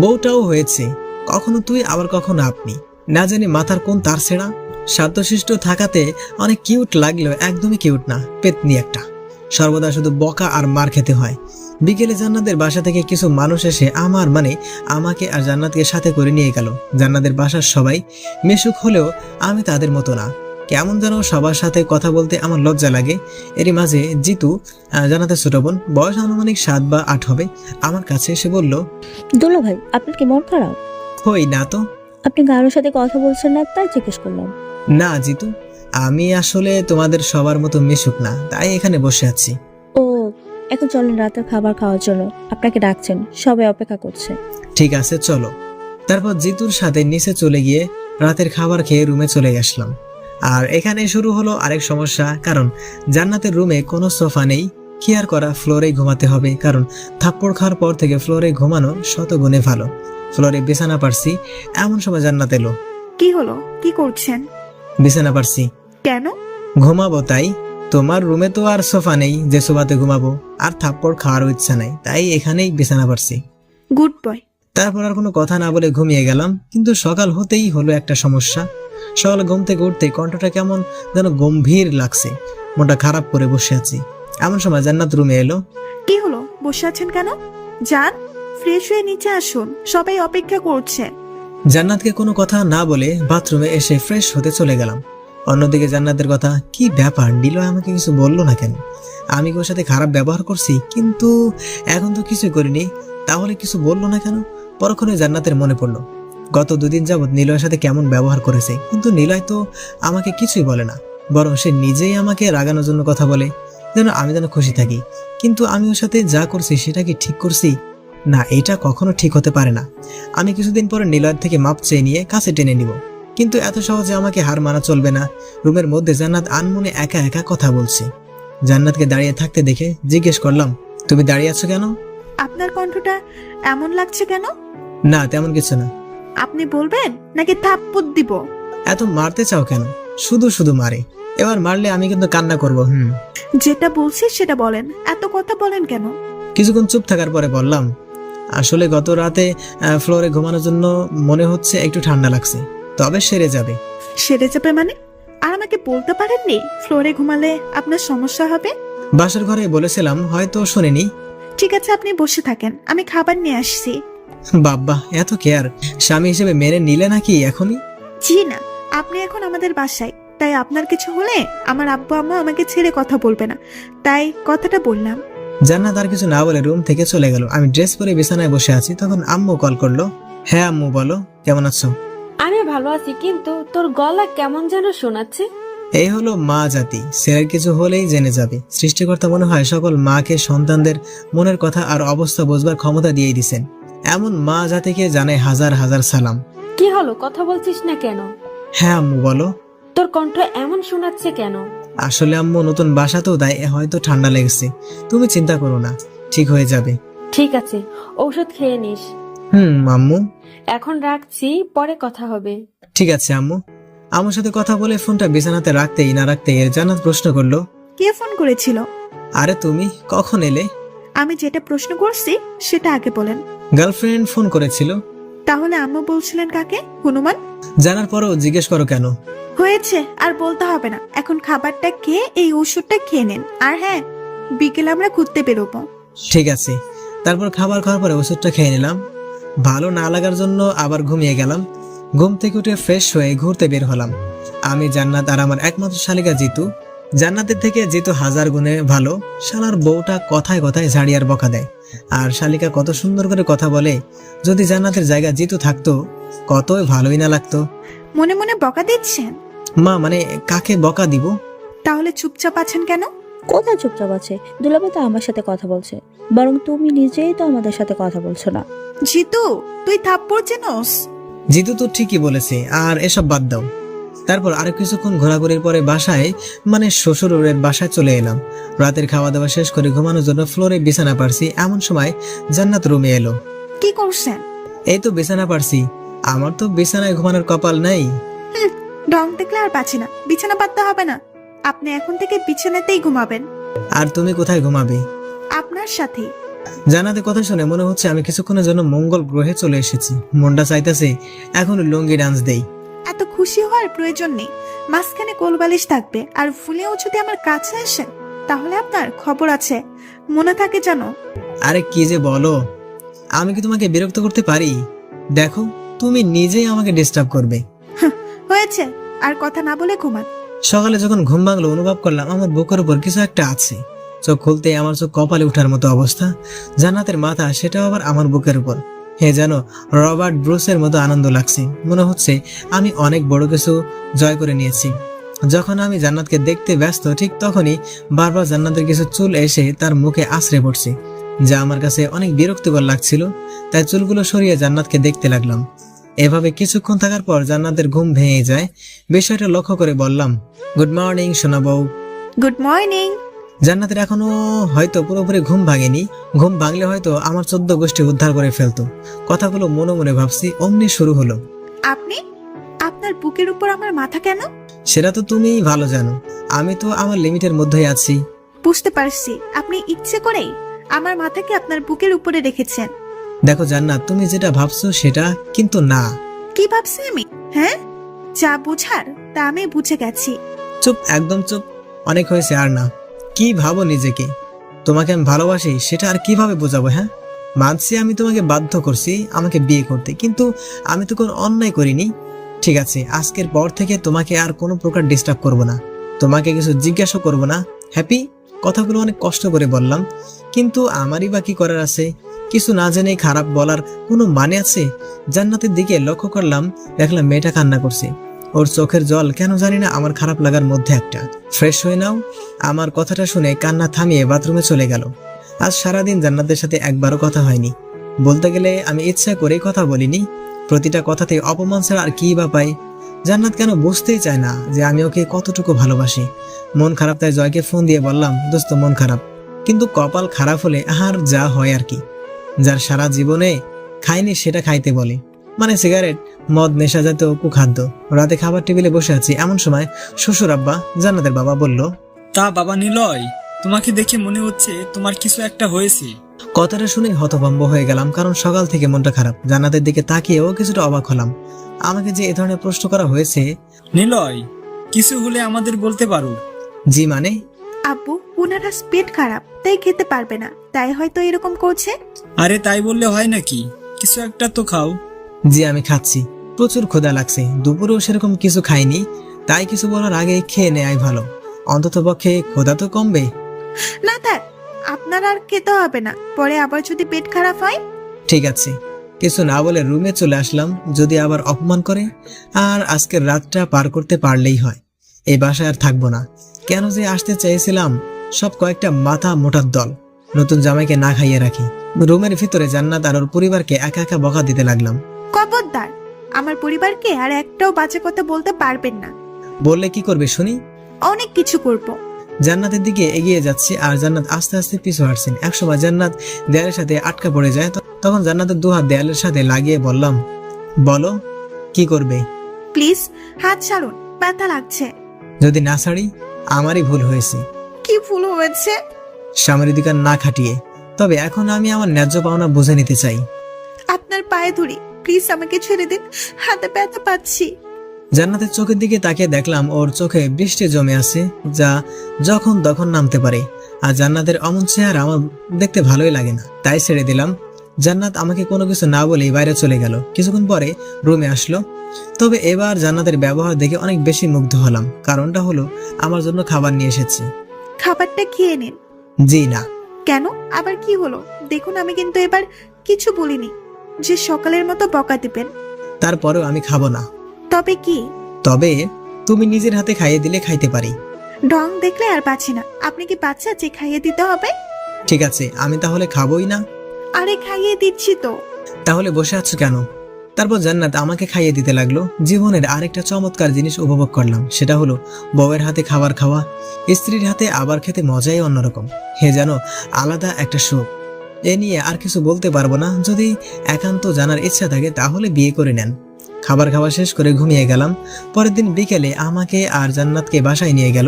বউটাও হয়েছে, কখনো তুই আবার কখনো আপনি, না জানি মাথার কোন তার ছেঁড়া। শান্তশিষ্ট থাকাতে অনেক কিউট লাগলেও একদমই কিউট না, পেতনি একটা। সর্বদা শুধু বকা আর মার খেতে হয়। বিকেলে জান্নাতের বাসা থেকে কিছু মানুষ এসে আমাকে আর জান্নাতকে সাথে করে নিয়ে গেল। জান্নাতের বাসার সবাই মিশুক হলেও আমি তাদের মতো না, কেমন যেন সবার সাথে কথা বলতে আমার লজ্জা লাগে। এরই মাঝে জিতু, জান্নাতের ছোট বোন, বয়স আনুমানিক 7 বা 8 হবে, আমার কাছে এসে বলল, দুলা ভাই, আপনার কি মন খারাপ? হই না তো। আপনি কারোর সাথে কথা বলছেন না, তাই জিজ্ঞেস করলাম। না জিতু, আমি আসলে তোমাদের সবার মতো মিশুক না, তাই এখানে বসে আছি। ও, এখন চলেন রাতের খাবার খাওয়ার জন্য, আপনাকে ডাকছেন, সবাই অপেক্ষা করছে। ঠিক আছে চলো। তারপর জিতুর সাথে নিচে চলে গিয়ে রাতের খাবার খেয়ে রুমে চলে আসলাম। আর এখানে শুরু হলো আরেক সমস্যা, কারণ জান্নাতের রুমে কোনো সোফা নেই। কেয়ার করা, ফ্লোরে ঘুমাতে হবে, কারণ থাপ্পড় খাওয়ার পর থেকে ফ্লোরে ঘুমানো শতগুণে ভালো। ফ্লোরে বিছানা পারছি, এমন সময় জান্নাত এলো। কি হলো? কি করছেন? বিছানা পারছি। কেন? ঘুমাবো তাই। তোমার রুমে তো আর সোফা নেই যে সোফাতে ঘুমাবো, আর থাপ্পড় খাওয়ারও ইচ্ছা নাই, তাই এখানেই বিছানা পারছি। Good boy. তারপর আর কোনো কথা না বলে ঘুমিয়ে গেলাম। কিন্তু সকাল হতেই হলো একটা সমস্যা। সকালে ঘুম থেকে উঠতে কণ্ঠটা কেমন যেন গম্ভীর লাগছে, মনটা খারাপ করে বসে আছি। এমন সময় জান্নাত রুমে এলো। কি হলো? বসে আছেন কেন? যান, ফ্রেশ হয়ে নিচে আসুন, সবাই অপেক্ষা করছে। জান্নাতকে কোনো কথা না বলে বাথরুমে এসে ফ্রেশ হতে চলে গেলাম। অন্যদিকে জান্নাতের কথা, কি ব্যাপার, নিলয় আমাকে কিছু বললো না কেন? আমি ওর সাথে খারাপ ব্যবহার করছি, কিন্তু এখন তো কিছুই করিনি, তাহলে কিছু বললো না কেন? পরক্ষণে জান্নাতের মনে পড়লো গত 2 দিন যাবৎ নিলয়ের সাথে কেমন ব্যবহার করেছে, কিন্তু নিলয় তো আমাকে কিছুই বলে না, বরং সে নিজেই আমাকে রাগানোর জন্য কথা বলে, যেন আমি যেন খুশি থাকি। কিন্তু আমি ওর সাথে যা করছি সেটা কি ঠিক করছি? না, এটা কখনো ঠিক হতে পারে না। আমি কিছুদিন পরে নিলয়ের থেকে মাপ চেয়ে নিয়ে কাছে টেনে নিব, কিন্তু এত সহজে আমাকে হার মানা চলবে না। রুমের মধ্যে জান্নাত আনমনে একা একা কথা বলছে। জান্নাতকে দাঁড়িয়ে থাকতে দেখে জিজ্ঞেস করলাম, তুমি দাঁড়িয়ে আছো কেন? আপনার কণ্ঠটা এমন লাগছে কেন? না, তেমন কিছু না। আপনি বলবেন নাকি থাপ্পড় দিব? এত মারতে চাও কেন? শুধু শুধু মারে, এবার মারলে আমি কিন্তু কান্না করব। যেটা বলছি সেটা বলেন, এত কথা বলেন কেন? কিছুক্ষণ চুপ থাকার পরে বললাম, আসলে গত রাতে ফ্লোরে ঘুমানোর জন্য মনে হচ্ছে একটু ঠান্ডা লাগছে, তবে সেরে যাবে। সেরে যাবে মানে? আর আমাকে বলতে পারেননি ফ্লোরে ঘুমালে আপনার সমস্যা হবে? বাসার ঘরে বলেছিলাম, হয়তো শোনেনি। ঠিক আছে, আপনি বসে থাকেন, আমি খাবার নিয়ে আসছি। বাবা, এত কেয়ার স্বামী হিসেবে মেনে নিলে নাকি এখনই? জি না, আপনি এখন আমাদের বাসায়, তাই আপনার কিছু হলে আমার আব্বু আম্মু আমাকে ছেড়ে কথা বলবে না, তাই কথাটা বললাম। জান্নাত আর কিছু না বলে রুম থেকে চলে গেল। আমি ড্রেস পরে বিছানায় বসে আছি, তখন আম্মু কল করলো। হ্যাঁ আম্মু, বলো, কেমন আছো? আমি ভালো আছি, কিন্তু তোর গলা কেমন যেন শোনাচ্ছে। এই হলো মা জাতি, ছেলের কিছু হলেই জেনে যাবে। সৃষ্টিকর্তা মনে হয় সকল মাকে সন্তানদের মনের কথা আর অবস্থা বোঝবার ক্ষমতা দিয়েই দিছেন। এমন মা জাতিকে জানাই হাজার হাজার সালাম। কি হলো, কথা বলছিস না কেন? হ্যাঁ আম্মু বলো। তোর কণ্ঠ এমন শোনাচ্ছে কেন? আসলে আম্মু নতুন বাসা তো, তাই হয়তো ঠান্ডা লেগেছে। তুমি চিন্তা করো না, ঠিক হয়ে যাবে। ঠিক আছে, ঔষধ খেয়ে নিস। আম্মু এখন রাখছি, পরে কথা হবে। ঠিক আছে আম্মু। আমার সাথে কথা বলে ফোনটা বিছানাতে রাখতেই না রাখতেই জান্নাত প্রশ্ন করলো, কে ফোন করেছিল? আরে তুমি কখন এলে? আমি যেটা প্রশ্ন করছি সেটা আগে বলেন। গার্লফ্রেন্ড ফোন করেছিল। তাহলে আম্মু বলছিলেন কাকে? হনুমান? জানার পরও জিজ্ঞেস করো কেন? হয়েছে, আর বলতে হবে না। এখন খাবারটা খেয়ে এই ওষুধটা খেয়ে নেন, আর হ্যাঁ, বিকেলে আমরা ঘুরতে বেরোবো। ঠিক আছে। তারপর খাবার খাওয়ার পরে ওষুধটা খেয়ে নিলাম। ভালো না লাগার জন্য আবার ঘুমিয়ে গেলাম। ঘুম থেকে উঠে ফ্রেশ হয়ে ঘুরতে বের হলাম। আমি, জান্নাত আর আমার একমাত্র শালিকা জিতু। জান্নাতের থেকে জিতু 1000 গুণে ভালো। শালার বউটা কথায় কথায় ঝাড়ি আর বকা দেয়, আর শালিকা কত সুন্দর করে কথা বলে। যদি জান্নাতের জায়গা জিতু থাকতো, কতই ভালোই না লাগতো। মনে মনে বকা দিচ্ছেন? মা, মানে কাকে বকা দিব? তাহলে চুপচাপ আছেন কেন? কোথায় চুপচাপ আছে? দুলাভাই তো আমার সাথে কথা বলছে, বরং তুমি নিজেই তো আমাদের সাথে কথা বলছো না। জিতু, তুই থাপ্পড় চেনস? জিতু তো ঠিকই বলেছে, আর এসব বাদ দাও। তারপর আরো কিছুক্ষণ ঘোরাঘুরির পরে বাসায় মানে শ্বশুরের বাসায় চলে এলাম। রাতের খাওয়া দাওয়া শেষ করে ঘুমানোর জন্য ফ্লোরে বিছানা পারছি, এমন সময় জান্নাত রুমে এলো। কি করছেন? এই তো বিছানা পারছি। আমার তো বিছানায় ঘুমানোর কপাল নাই। ঢং দেখলে আর পাচ্ছি না, বিছানা পাততে হবে না। আপনি এখন থেকে বিছানাতেই ঘুমাবেন। আর তুমি কোথায় ঘুমাবে? আপনার সাথে। জান্নাতের কথা শুনে মনে হচ্ছে আমি কিছুক্ষণের জন্য মঙ্গল গ্রহে চলে এসেছি। মনটা চাইতেছে এখন লুঙ্গি ডান্স দেই। এত খুশি হওয়ার প্রয়োজন নেই। মাঝখানে কোলবালিশ থাকবে, আর ফুলেও যদি আমার কাছে আসেন তাহলে আপনার খবর আছে, মনে থাকে জানো। আরে কি যে বলো, আমি কি তোমাকে বিরক্ত করতে পারি? দেখো তুমি নিজেই আমাকে ডিস্টার্ব করবে। হয়েছে, আর কথা না বলে ঘুমান। সকালে যখন ঘুম ভাঙলো অনুভব করলাম আমার বুকের উপর কিছু একটা আছে। চোখ খুলতে আমার চোখ কপালে ওঠার মতো অবস্থা। জান্নাতের মাথা, সেটাও আবার আমার বুকের উপর। হে যেন রবার্ট ব্রুসের মতো আনন্দ লাগছে, মনে হচ্ছে আমি অনেক বড় কিছু জয় করে নিয়েছি। যখন আমি জান্নাতকে দেখতে ব্যস্ত, ঠিক তখনই বারবার জান্নাতের কিছু চুল এসে তার মুখে আছড়ে পড়ছে, যা আমার কাছে অনেক বিরক্তিকর লাগছিল। তাই চুলগুলো সরিয়ে জান্নাতকে দেখতে লাগলাম। এভাবে কিছুক্ষণ থাকার পর জান্নাতের ঘুম ভেঙে যায়। বিষয়টা লক্ষ্য করে বললাম, গুড মর্নিং সোনা বউ। Good morning. জান্নাতের এখনো হয়তো পুরোপুরি ঘুম ভাঙেনি। ঘুম ভাঙলে হয়তো আমার 14 গোষ্ঠী উদ্ধার করে ফেলতো। কথাগুলো মনে মনে ভাবছি, অমনি শুরু হলো। আপনি, আপনার বুকের উপর আমার মাথা কেন? সেটা তো তুমিই ভালো জানো, আমি তো আমার লিমিটের মধ্যেই আছি। বুঝতে পারছি, আপনি ইচ্ছে করেই আমার মাথাকে আপনার বুকের উপরে রেখেছেন। দেখো জান্নাত, তুমি যেটা ভাবছো সেটা কিন্তু না। কি ভাবছি আমি? হ্যাঁ, যা বুঝার তা আমি বুঝে গেছি। চুপ, একদম চুপ, অনেক হয়েছে আর না। কি ভাবো নিজেকে? তোমাকে আমি ভালোবাসি সেটা আর কিভাবে বোঝাবো? হ্যাঁ, মানছি আমি তোমাকে বাধ্য করছি আমাকে বিয়ে করতে, কিন্তু আমি তো কোনো অন্যায় করিনি। ঠিক আছে, আজকের পর থেকে তোমাকে আর কোনো প্রকার ডিস্টার্ব করবো না, তোমাকে কিছু জিজ্ঞাসা করবো না। হ্যাপি? কথাগুলো অনেক কষ্ট করে বললাম, কিন্তু আমারই বা কি করার আছে? কিছু না জেনে খারাপ বলার কোনো মানে আছে? জান্নাতের দিকে লক্ষ্য করলাম, দেখলাম মেয়েটা কান্না করছে। ওর চোখের জল কেন জানি না আমার খারাপ লাগার মধ্যে একটা। ফ্রেশ হয়ে নাও। আমার কথাটা শুনে কান্না থামিয়ে বাথরুমে চলে গেল। আজ সারাদিন জান্নাতের সাথে একবারও কথা হয়নি। বলতে গেলে আমি ইচ্ছা করেই কথা বলিনি। প্রতিটা কথাতে অপমান ছাড়া আর কি বা পাই। জান্নাত কেন বুঝতেই চায় না যে আমি ওকে কতটুকু ভালোবাসি। মন খারাপ, তাই জয়কে ফোন দিয়ে বললাম, দোস্ত মন খারাপ, কিন্তু কপাল খারাপ হলে আর যা হয় আর কি। যার সারা জীবনে খায়নি সেটা খাইতে বলে, মানে সিগারেট, মদ, নেশা জাতীয় কুখাদ্য। রাতে খাবার টেবিলে বসে আছি, এমন সময় শ্বশুর আব্বা, জান্নাতের বাবা বলল, তা বাবা নিলয়, তোমাকে দেখে মনে হচ্ছে তোমার কিছু একটা হয়েছে। কথাটা শুনে হতভম্ব হয়ে গেলাম, কারণ সকাল থেকে মনটা খারাপ। জান্নাতের দিকে তাকিয়েও কিছুটা অবাক হলাম। আমাকে যে এ ধরনের প্রশ্ন করা হয়েছে। নিলয়, কিছু হলে আমাদের বলতে পারো। জি মানে? আব্বু, ওনারা পেট খারাপ, তাই খেতে পারবে না, তাই হয়তো এরকম করছে। আরে তাই বললে হয় নাকি? কিছু একটা তো খাও। জি আমি খাচ্ছি, প্রচুর ক্ষুধা লাগছে। দুপুরেও সেরকম কিছু খাইনি, তাই কিছু বলার আগে খেয়ে নেয়াই ভালো, অন্তত পক্ষে ক্ষুধা তো কমবে। না থাক, আপনার আর খেতে হবে না, পরে আবার যদি পেট খারাপ হয়। ঠিক আছে, কিছু না বলে রুমে চলে আসলাম। যদি আবার অপমান করে, আর আজকের রাতটা পার করতে পারলেই হয়। এই বাসায় আর থাকবো না। কেন যে আসতে চেয়েছিলাম, সব কয়েকটা মাথা মোটার দল। নতুন জামাইকে না খাইয়ে রাখি। রুমের ভিতরে জান্নাত আর ওর পরিবারকে একা একা বকা দিতে লাগলাম। খবরদার, আমার পরিবারকে আর একটাও বাজে কথা বলতে পারবেন না। বললে কি করবে শুনি? অনেক কিছু করব। জান্নাতের দিকে এগিয়ে যাচ্ছি, আর জান্নাত আস্তে আস্তে পিছু হাঁটছেন। একসময় জান্নাত দেয়ালের সাথে আটকা পড়ে যায়। তখন জান্নাতের দুহাত দেয়ালের সাথে লাগিয়ে বললাম, বলো কি করবে? প্লিজ হাত ছাড়ুন, ব্যথা লাগছে। যদি না ছাড়ি? আমারই ভুল হয়েছে। কি ভুল হয়েছে? স্বামীর অধিকার না খাটিয়ে। তবে এখন আমি আমার ন্যায্য পাওনা বুঝে নিতে চাই। আপনার পায়ে ধরি, প্লিজ আমাকে ছেড়ে দিন, হাতে ব্যথা পাচ্ছি। জান্নাতের চোখের দিকে তাকিয়ে দেখলাম ওর চোখে বৃষ্টি জমে আছে, যা যখন তখন নামতে পারে। আর জান্নাতের অমন চেহারা আমার দেখতে ভালোই লাগে না, তাই ছেড়ে দিলাম। জান্নাত আমাকে কোনো কিছু না বলেই বাইরে চলে গেল। কিছুক্ষণ পরে রুমে আসলো। তবে এবার জান্নাতের ব্যবহার দেখে অনেক বেশি মুগ্ধ হলাম। কারণটা হলো আমার জন্য খাবার নিয়ে এসেছে। খাবারটা খেয়ে নিন। জি না। কেন? আবার কি হলো? দেখুন, আমি কিন্তু এবার কিছু বলিনি যে সকালের মতো বকা দিবেন। তারপরেও আমি খাবো না। তবে কি? তবে তুমি নিজের হাতে খাইয়ে দিলে খাইতে পারি। ঢং দেখলে আর পাচ্ছি না। আপনি কি বাচ্চা যে খাইয়ে দিতে হবে? ঠিক আছে, আমি তাহলে খাবোই না। আরে খাইয়ে দিচ্ছি তো। তাহলে বসে আছো কেন? তারপর জান্নাত আমাকে খাইয়ে দিতে লাগলো। জীবনের আরেকটা চমৎকার জিনিস উপভোগ করলাম, সেটা হলো বউয়ের হাতে খাবার খাওয়া, স্ত্রীর হাতে আবার খেতে মজাই অন্যরকম। হে যেন আলাদা একটা সুখ। এ নিয়ে আর কিছু বলতে পারবো না। যদি একান্ত জানার ইচ্ছা থাকে তাহলে বিয়ে করে নেন। খাবার খাওয়া শেষ করে ঘুমিয়ে গেলাম। পরের দিন বিকেলে আমাকে আর জান্নাতকে বাসায় নিয়ে গেল।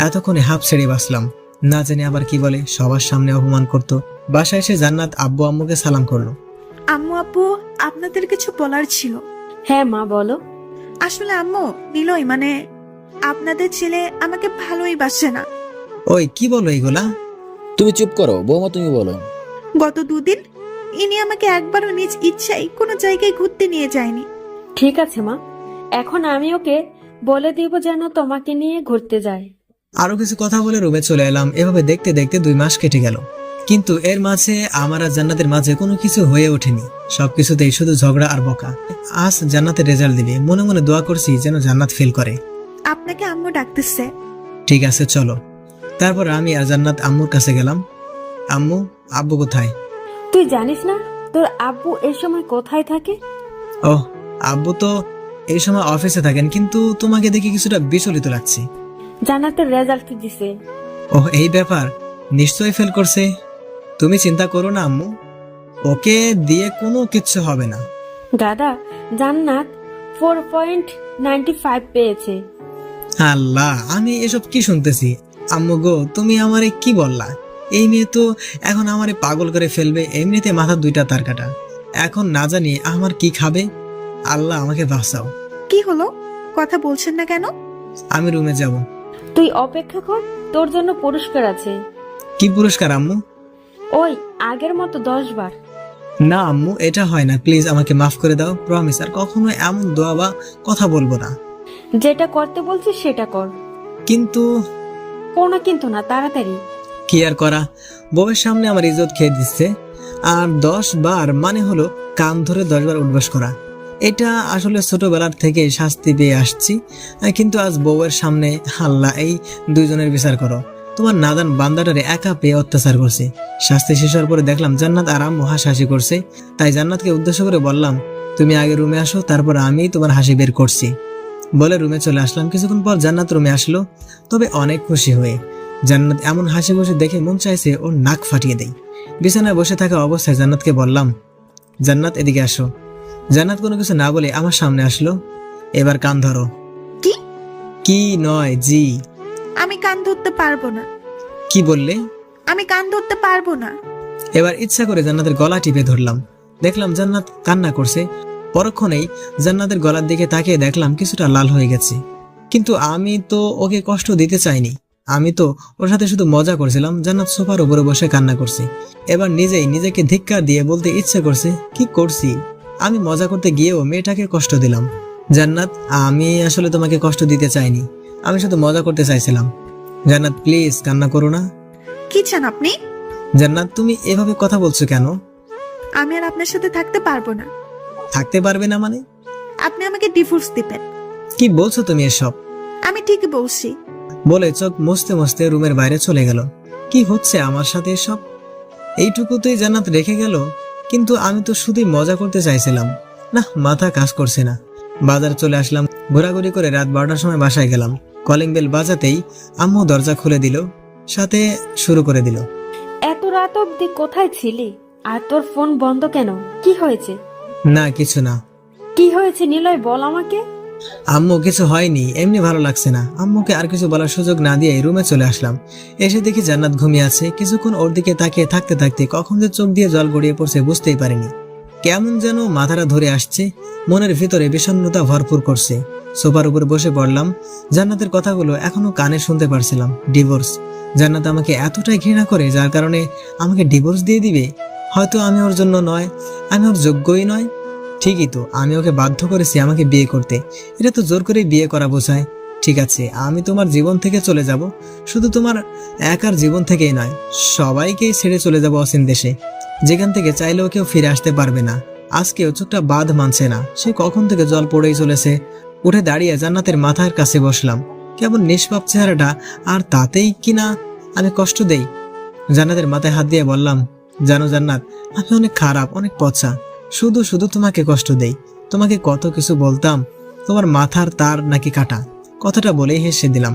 এতক্ষণে হাফ ছেড়ে বাঁচলাম, না জেনে আবার কি বলে সবার সামনে অপমান করতো। বাসায় এসে জান্নাত আব্বু আম্মুকে সালাম করলো। আম্মু আব্বু, আপনাদের কিছু বলার ছিল। হ্যাঁ মা, বলো। আসলে আম্মু, নিলয় মানে আপনাদের ছেলে আমাকে ভালোই বাসে না। ওই কি বলো এগুলা? তুমি চুপ করো বৌমা, তুমি বলো। গত 2 দিন ইনি আমাকে একবারও নিজ ইচ্ছায় কোনো জায়গায় ঘুরতে নিয়ে যায়নি। ঠিক আছে মা, এখন আমি ওকে বলে দিব যেন তোমাকে নিয়ে ঘুরতে যায়। আরো কিছু কথা বলে রুমে চলে এলাম। এভাবে দেখতে দেখতে 2 মাস কেটে গেল, কিন্তু এর মাঝে আমার আর জান্নাতের মাঝে কোনো কিছু হয়ে ওঠেনি। সবকিছুতেই শুধু ঝগড়া আর বকা। আজ জান্নাতের রেজাল্ট দিবে, মনে মনে দোয়া করছি যেন জান্নাত ফেল করে। আপনাকে আম্মু ডাকতেছে। ঠিক আছে চলো। তারপর আমি আর জান্নাত আম্মুর কাছে গেলাম। আম্মু, আব্বু কোথায়? তুই জানিস না তোর আব্বু এই সময় কোথায় থাকে? ওহ, আব্বু তো এই সময় অফিসে থাকেন, কিন্তু তোমাকে দেখে কিছুটা বিচলিত লাগছে। জান্নাতের রেজাল্ট দিছে। ওহ, এই ব্যাপার, নিশ্চয়ই ফেল করছে। তুমি চিন্তা করো না আম্মু, ওকে দিয়ে কোনো কিচ্ছু হবে না। দাদা, জান্নাত 4.95 পেয়েছে। আল্লাহ, আমি এসব কি শুনতেছি? আম্মু গো, তুমি আমারে কি বললা? এই মেয়ে তো এখন আমারে পাগল করে ফেলবে। এমনিতে মাথা 2টা তার কাটা, এখন না জানি আমার কি খাবে। আল্লাহ আমাকে বাঁচাও। কি হলো, কথা বলছেন না কেন? আমি রুমে যাব। তুই অপেক্ষা কর, তোর জন্য পুরস্কার আছে। কি পুরস্কার আম্মু? ওই আগের মতো 10 বার। না আম্মু, এটা হয় না, প্লিজ আমাকে মাফ করে দাও। প্রমিস আর কখনো এমন দোয়া বা কথা বলবো না। যেটা করতে বলছিস সেটা কর। কিন্তু কোনো কিন্তু না, তাড়াতাড়ি। কি আর করা, বউয়ের সামনে আমার ইজ্জত খেয়ে দিচ্ছে। আর 10 বার মানে হলো কান ধরে 10 বার উঠবাস করা। এটা আসলে ছোটবেলার থেকে শাস্তি পেয়ে আসছি, কিন্তু আজ বউয়ের সামনে। আল্লাহ, এই 2 জনের বিচার করো। তোমার নাদান বান্দাটারে একা পেয়ে অত্যাচার করছে। শাস্তি শেষ হওয়ার পরে দেখলাম জান্নাত আর আম্মু হাসাহাসি করছে। তাই জান্নাতকে উদ্দেশ্য করে বললাম, তুমি আগে রুমে আসো, তারপর আমি তোমার হাসি বের করছি। বলে রুমে চলে আসলাম। কিছুক্ষণ পর জান্নাত রুমে আসলো, তবে অনেক খুশি হয়ে। জান্নাত এমন হাসি খুশি দেখে মন চাইছে ওর নাক ফাটিয়ে দেই। বিছানায় বসে থাকা অবস্থায় জান্নাতকে বললাম, জান্নাত এদিকে আসো। জান্নাত কোনো কিছু না বলে আমার সামনে আসলো। এবার কান ধরো। কি? কি নয়, জি। আমি কান ধরতে পারবো না। কি বললে? আমি কান ধরতে পারবো না। এবার ইচ্ছা করে জান্নাতের গলা টিপে ধরলাম। দেখলাম জান্নাত কান্না করছে। পরক্ষণেই জান্নাতের গলার দিকে তাকিয়ে দেখলাম কিছুটা লাল হয়ে গেছে। কিন্তু আমি তো ওকে কষ্ট দিতে চাইনি, আমি তো ওর সাথে শুধু মজা করছিলাম। জান্নাত সোফার উপরে বসে কান্না করছে। এবার নিজেই নিজেকে ধিক্কার দিয়ে বলতে ইচ্ছে করছে, কি করছি আমি? মজা করতে গিয়েও মেয়েটাকে কষ্ট দিলাম। জান্নাত, আমি আসলে তোমাকে কষ্ট দিতে চাইনি, আমি শুধু মজা করতে চাইছিলাম। জান্নাত প্লিজ কান্না করো না। কি চান আপনি? জান্নাত, তুমি এভাবে কথা বলছো কেন? আমি আর আপনার সাথে থাকতে পারবো না। থাকতে পারবে না মানে? আপনি আমাকে ডিভোর্স দিবেন। কি বলছো তুমি এসব? আমি ঠিকই বলছি। বলে চোখ মুছতে মুছতে রুমের বাইরে চলে গেল। কি হচ্ছে আমার সাথে এসব? এইটুকুতেই জান্নাত রেখে গেল, কিন্তু আমি তো শুধুই মজা করতে চাইছিলাম। না, মাথা কাজ করছে না। বাজার চলে আসলাম। ঘোরাঘুরি করে রাত 12টার সময় বাসায় গেলাম। কলিং বেল বাজাতেই আম্মু দরজা খুলে দিল, সাথে শুরু করে দিল, এত রাত অবধি কোথায় ছিলি? আর তোর ফোন বন্ধ কেন? কি হয়েছে? না কিছু না। কি হয়েছে নিলয়, বল আমাকে। আম্মু, কিছু হয়নি, এমনি ভালো লাগছে না। আম্মুকে আর কিছু বলার সুযোগ না দিয়ে রুমে চলে আসলাম। এসে দেখি জান্নাত ঘুমিয়ে আছে। কিছুক্ষণ ওর দিকে তাকিয়ে থাকতে থাকতে কখন যে চোখ দিয়ে জল গড়িয়ে পড়ছে বুঝতেই পারিনি। কেমন যেন মাথাটা ধরে আসছে, মনের ভিতরে বিষণ্ণতা ভরপুর করছে। সোফার উপর বসে পড়লাম। জান্নাতের কথাগুলো এখনো কানে শুনতে পারছিলাম। ডিভোর্স। জান্নাত আমাকে এতটাই ঘৃণা করে যার কারণে আমাকে ডিভোর্স দিয়ে দিবে। হয়তো আমি ওর জন্য নয়, আমি ওর যোগ্যই নয়। ঠিকই তো, আমি ওকে বাধ্য করেছি আমাকে বিয়ে করতে। এটা তো জোর করে বিয়ে করা বোঝায়। ঠিক আছে, আমি তোমার জীবন থেকে চলে যাব, শুধু তোমার একার জীবন থেকেই নয়, সবাইকেই ছেড়ে চলে যাব অচিন দেশে, যেখান থেকে চাইলেও কেউ ফিরে আসতে পারবে না। আজকেও চোখটা বাঁধ মানছে না। সে কখন থেকে জল পড়েই চলেছে। উঠে দাঁড়িয়ে জান্নাতের মাথার কাছে বসলাম। কেমন নিষ্পাপ চেহারাটা, আর তাতেই কিনা আমি কষ্ট দেই। জান্নাতের মাথায় হাত দিয়ে বললাম, জানো জান্নাত, আমি অনেক খারাপ, অনেক পচা, শুধু শুধু তোমাকে কষ্ট দেই। তোমাকে কত কিছু বলতাম, তোমার মাথার তার নাকি কাটা, কথাটা বলেই হেসে দিলাম।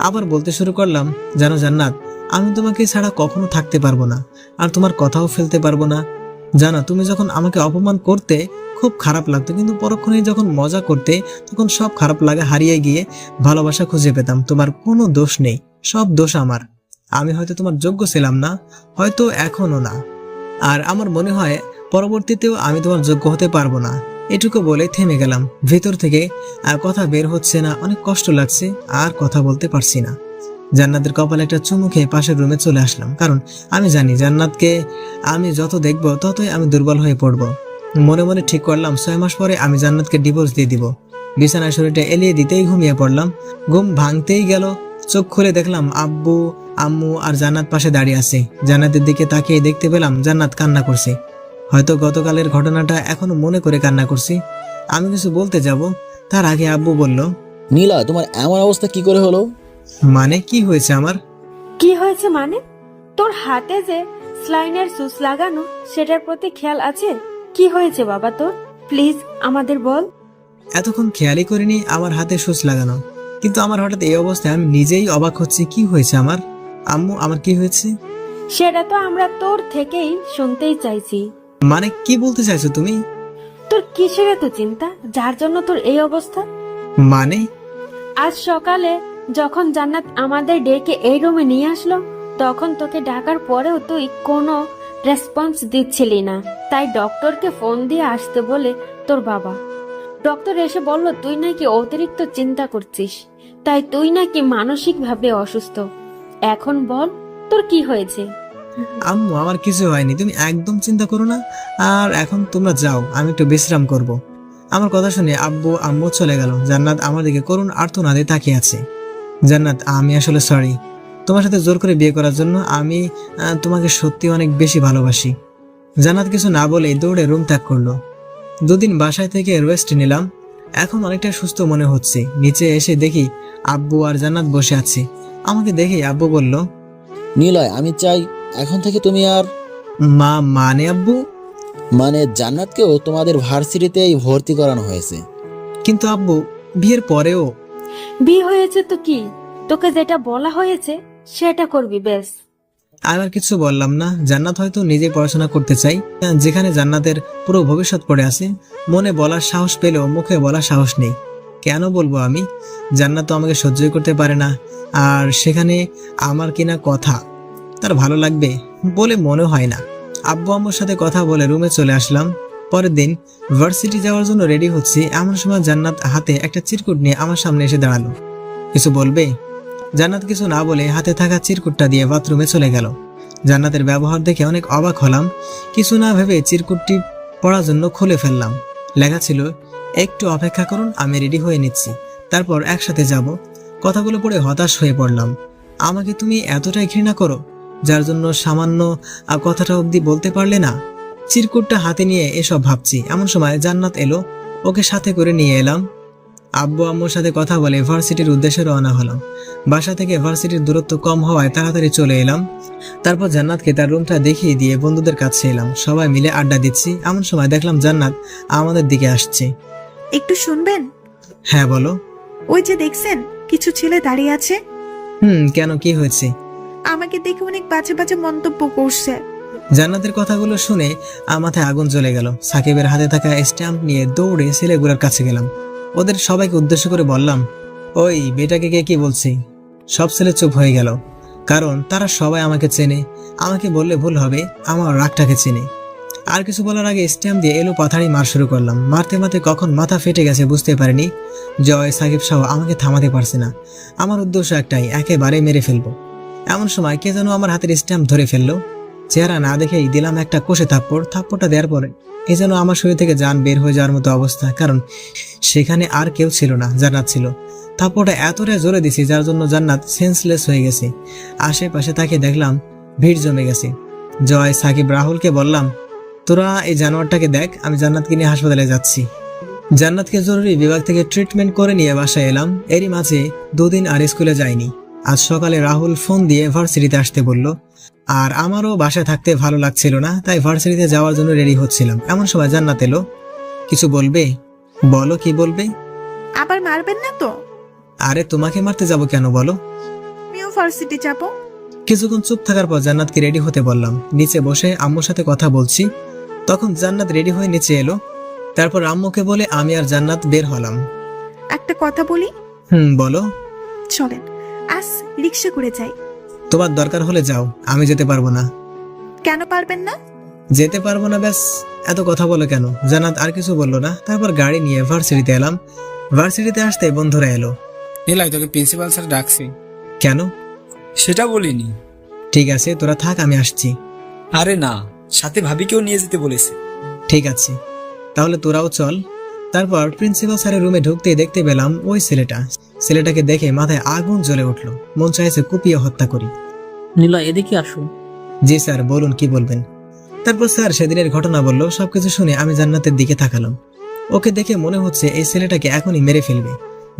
আবার বলতে শুরু করলাম, জানো জান্নাত, আমি তোমাকে ছাড়া কখনো থাকতে পারবো না, আর তোমার কথাও ফেলতে পারবো না। জানো, তুমি যখন আমাকে অপমান করতে খুব খারাপ লাগতো, কিন্তু পরক্ষণেই যখন মজা করতে তখন সব খারাপ লাগা হারিয়ে গিয়ে ভালোবাসা খুঁজে পেতাম। তোমার কোনো দোষ নেই, সব দোষ আমার। আমি হয়তো তোমার যোগ্য ছিলাম না, হয়তো এখনো না, আর আমার মনে হয় পরবর্তীতেও আমি তোমার যোগ্য হতে পারবো না। এটুকু বলে থেমে গেলাম। ভেতর থেকে আর কথা বের হচ্ছে না, অনেক কষ্ট লাগছে, আর কথা বলতে পারছি না। জান্নাতের কপালে একটা চুমু খেয়ে পাশের রুমে চলে আসলাম, কারণ আমি জানি জান্নাতকে আমি যত দেখবো ততই আমি দুর্বল হয়ে পড়বো। মনে মনে ঠিক করলাম 6 মাস পরে আমি জান্নাতকে ডিভোর্স দিয়ে দিব। বিছানায় শরীরটা এলিয়ে দিতেই ঘুমিয়ে পড়লাম। ঘুম ভাঙতেই গেল, চোখ খুলে দেখলাম আব্বু, আম্মু আর জান্নাত পাশে দাঁড়িয়ে আছে। জান্নাতের দিকে তাকিয়ে দেখতে পেলাম জান্নাত কান্না করছে। হয়তো গতকালের ঘটনাটা এখনো মনে করে কান্না করছি। আমি কিছু বলতে যাব, তার আগে আব্বু বলল, নীলা, তোমার এমন অবস্থা কি করে হলো? মানে কি হয়েছে আমার? কি হয়েছে মানে? তোর হাতে যে স্লাইনের সুস লাগানো, সেটার প্রতি খেয়াল আছে? কি হয়েছে বাবা তোর? প্লিজ আমাদের বল। এতক্ষণ খেয়ালই করিনি আমার হাতে সুচ লাগানো, কিন্তু আমার হঠাৎ এই অবস্থায় আমি নিজেই অবাক হচ্ছি। কি হয়েছে আমার? আম্মু, আমার কি হয়েছে? সেটা তো আমরা তোর থেকেই শুনতেই চাইছি। মানে কি বলতে চাইছো তুমি? তোর কিসের এত চিন্তা, যার জন্য তোর এই অবস্থা? মানে আজ সকালে যখন জান্নাত আমাদের ডেকে এই রুমে নিয়ে আসলো, তখন তোকে ডাকার পরেও তুই কোনো রেসপন্স দিচ্ছিলি না। তাই ডক্টরকে ফোন দিয়ে আসতে বলে তোর বাবা। ডক্টর এসে বলল তুই নাকি অতিরিক্ত চিন্তা করছিস, তাই তুই নাকি মানসিকভাবে অসুস্থ। এখন বল তোর কি হয়েছে? আম্মু, আমার কিছু হয়নি, তুমি একদম চিন্তা করো না। আর এখন তোমরা যাও, আমি একটু বিশ্রাম করব। আমার কথা শুনে আব্বু আম্মু চলে গেল। জান্নাত আমার দিকে করুণ আর্তনাদে তাকিয়ে আছে। জান্নাত, আমি আসলে সরি তোমার সাথে জোর করে বিয়ে করার জন্য। আমি তোমাকে সত্যি অনেক বেশি ভালোবাসি। জান্নাত কিছু না বলে দৌড়ে রুম ত্যাগ করলো। 2 দিন বাসায় থেকে রেস্ট নিলাম, এখন অনেকটা সুস্থ মনে হচ্ছে। নিচে এসে দেখি আব্বু আর জান্নাত বসে আছে। আমাকে দেখে আব্বু বলল, নীলয়, আমি চাই এখন থেকে তুমি আর মানে আব্বু? মানে জান্নাতকেও তোমাদের ভার্সিটিতেই ভর্তি করানো হয়েছে। কিন্তু আব্বু, বিয়ের পরেও? বিয়ে হয়েছে তো কি, তোকে যেটা বলা হয়েছে সেটা করবি ব্যাস। আর কিছু বললাম না। জান্নাত হয়তো নিজে পড়াশোনা করতে চাই, যেখানে জান্নাতের পুরো ভবিষ্যৎ পড়ে আছে। মনে বলার সাহস পেলেও মুখে বলার সাহস নেই। কেন বলবো আমি? জান্নাত তো আমাকে সহ্যই করতে পারে না, আর সেখানে আমার কিনা কথা তার ভালো লাগবে বলে মনে হয় না। আব্বু আম্মুর সাথে কথা বলে রুমে চলে আসলাম। পরের দিন ভার্সিটি যাওয়ার জন্য রেডি হচ্ছি, এমন সময় জান্নাত হাতে একটা চিরকুট নিয়ে আমার সামনে এসে দাঁড়ালো। কিছু বলবে? জান্নাত কিছু না বলে হাতে থাকা চিরকুটটা দিয়ে বাথরুমে চলে গেল। জান্নাতের ব্যবহার দেখে অনেক অবাক হলাম। কিছু না ভেবে চিরকুটটি পড়ার জন্য খুলে ফেললাম। লেখা ছিল, একটু অপেক্ষা করুন, আমি রেডি হয়ে নিচ্ছি, তারপর একসাথে যাব। কথাগুলো পড়ে হতাশ হয়ে পড়লাম। আমাকে তুমি এতটাই ঘৃণা করো, যার জন্য সামান্য কথাটা অবধি বলতে পারলে না? চিরকুটটা হাতে নিয়ে এসব ভাবছি, এমন সময় জান্নাত এলো। ওকে সাথে করে নিয়ে এলাম। আব্বু আম্মুর সাথে কথা বলে ভার্সিটির উদ্দেশ্যে রওনা হলাম। বাসা থেকে ভার্সিটির দূরত্ব কম হওয়ায় তাড়াতাড়ি চলে এলাম। তারপর জান্নাতকে তার রুমটা দেখিয়ে দিয়ে বন্ধুদের কাছে এলাম। সবাই মিলে আড্ডা দিচ্ছি, এমন সময় দেখলাম জান্নাত আমাদের দিকে আসছে। একটু শুনবেন? হ্যাঁ বলো। ওই যে দেখছেন কিছু ছেলে দাঁড়িয়ে আছে, কেন, কি হয়েছে? আমাকে দেখে অনেক বাজে বাজে মন্তব্য করছে। জান্নাতের কথাগুলো শুনে মাথায় আগুন জ্বলে গেল। সাকিবের হাতে থাকা স্ট্যাম্প নিয়ে দৌড়ে ছেলেগুলোর কাছে গেলাম। ওদের সবাইকে উদ্দেশ্য করে বললাম, ওই বেটাকে কে কি বলছি? সব ছেলে চুপ হয়ে গেল, কারণ তারা সবাই আমাকে চেনে। আমাকে বললে ভুল হবে, আমার রাগটাকে চেনে। আর কিছু বলার আগে স্ট্যাম্প দিয়ে এলো পাথাড়ি মার শুরু করলাম। মারতে মারতে কখন মাথা ফেটে গেছে বুঝতে পারিনি। জয়, সাকিব সহ আমাকে থামাতে পারছে না। আমার উদ্দেশ্য একটাই, একেবারে মেরে ফেলবো। এমন সময় কে যেন আমার হাতের স্ট্যাম্প ধরে ফেললো। চেহারা না দেখেই দিলাম একটা কষে থাপ্পড়। থাপ্পড়টা দেওয়ার পরে এ যেন আমার শরীর থেকে জান বের হয়ে যাওয়ার মতো অবস্থা, কারণ সেখানে আর কেউ ছিল না, জান্নাত ছিল। থাপ্পড়টা এতটাই জোরে দিছি যার জন্য জান্নাত সেন্সলেস হয়ে গেছে। আশেপাশে তাকে দেখলাম ভিড় জমে গেছে। জয়, সাকিব, রাহুলকে বললাম, তোরা এই জানোয়ারটাকে দেখ, আমি জান্নাতকে নিয়ে হাসপাতালে যাচ্ছি। জান্নাতকে জরুরি বিভাগ থেকে ট্রিটমেন্ট করে নিয়ে বাসায় এলাম। এরই মাঝে 2 দিন আর স্কুলে যাইনি। আজ সকালে রাহুল ফোন দিয়ে ভার্সিটিতে আসতে বলল, আর আমারও বাসায় থাকতে ভালো লাগছিল না, তাই ভার্সিটিতে যাওয়ার জন্য রেডি হচ্ছিলাম। এমন সময় জান্নাত এলো। কিছু বলবে? বলো, কি বলবে? আবার মারবেন না তো? আরে তোমাকে মারতে যাব কেন বলো? আমিও ভার্সিটি যাব। কিছুক্ষণ চুপ থাকার পর জান্নাতকে রেডি হতে বললাম। নিচে বসে আম্মুর সাথে কথা বলছি, তখন জান্নাত রেডি হয়ে নিচে এলো। তারপর আম্মুকে বলে আমি আর জান্নাত বের হলাম। একটা কথা বলি? বলো। চলেন আজ রিক্সা করে যাই। তোমার দরকার হলে যাও, আমি যেতে পারবো না। কেন পারবেন না? যেতে পারবো না, ব্যাস। এত কথা বলো কেন? জান্নাত আর কিছু বললো না। তারপর গাড়ি নিয়ে ভার্সিটিতে এলাম। ভার্সিটিতে আসতে বন্ধুরা এলো। নিলয়, তোকে প্রিন্সিপাল স্যার ডাকছি। কেন? সেটা বলিনি। ঠিক আছে, তোরা থাক, আমি আসছি। আরে না, সাথে ভাবিকেও নিয়ে যেতে বলেছে। ঠিক আছে, তাহলে তোরাও চল। তারপর প্রিন্সিপাল স্যারের রুমে ঢুকতেই দেখতে পেলাম ওই ছেলেটাকে দেখে মাথায় আগুন জ্বলে উঠলো। মন চাইছে কুপিয়ে হত্যা করি। নিলয়, এদিকে আসো। জি স্যার, বলুন, কি বলবেন? তারপর স্যার সেদিনের ঘটনা বলল। সবকিছু শুনে আমি জান্নাতের দিকে তাকালাম। ওকে দেখে মনে হচ্ছে এই ছেলেটাকে এখনই মেরে ফেলবে।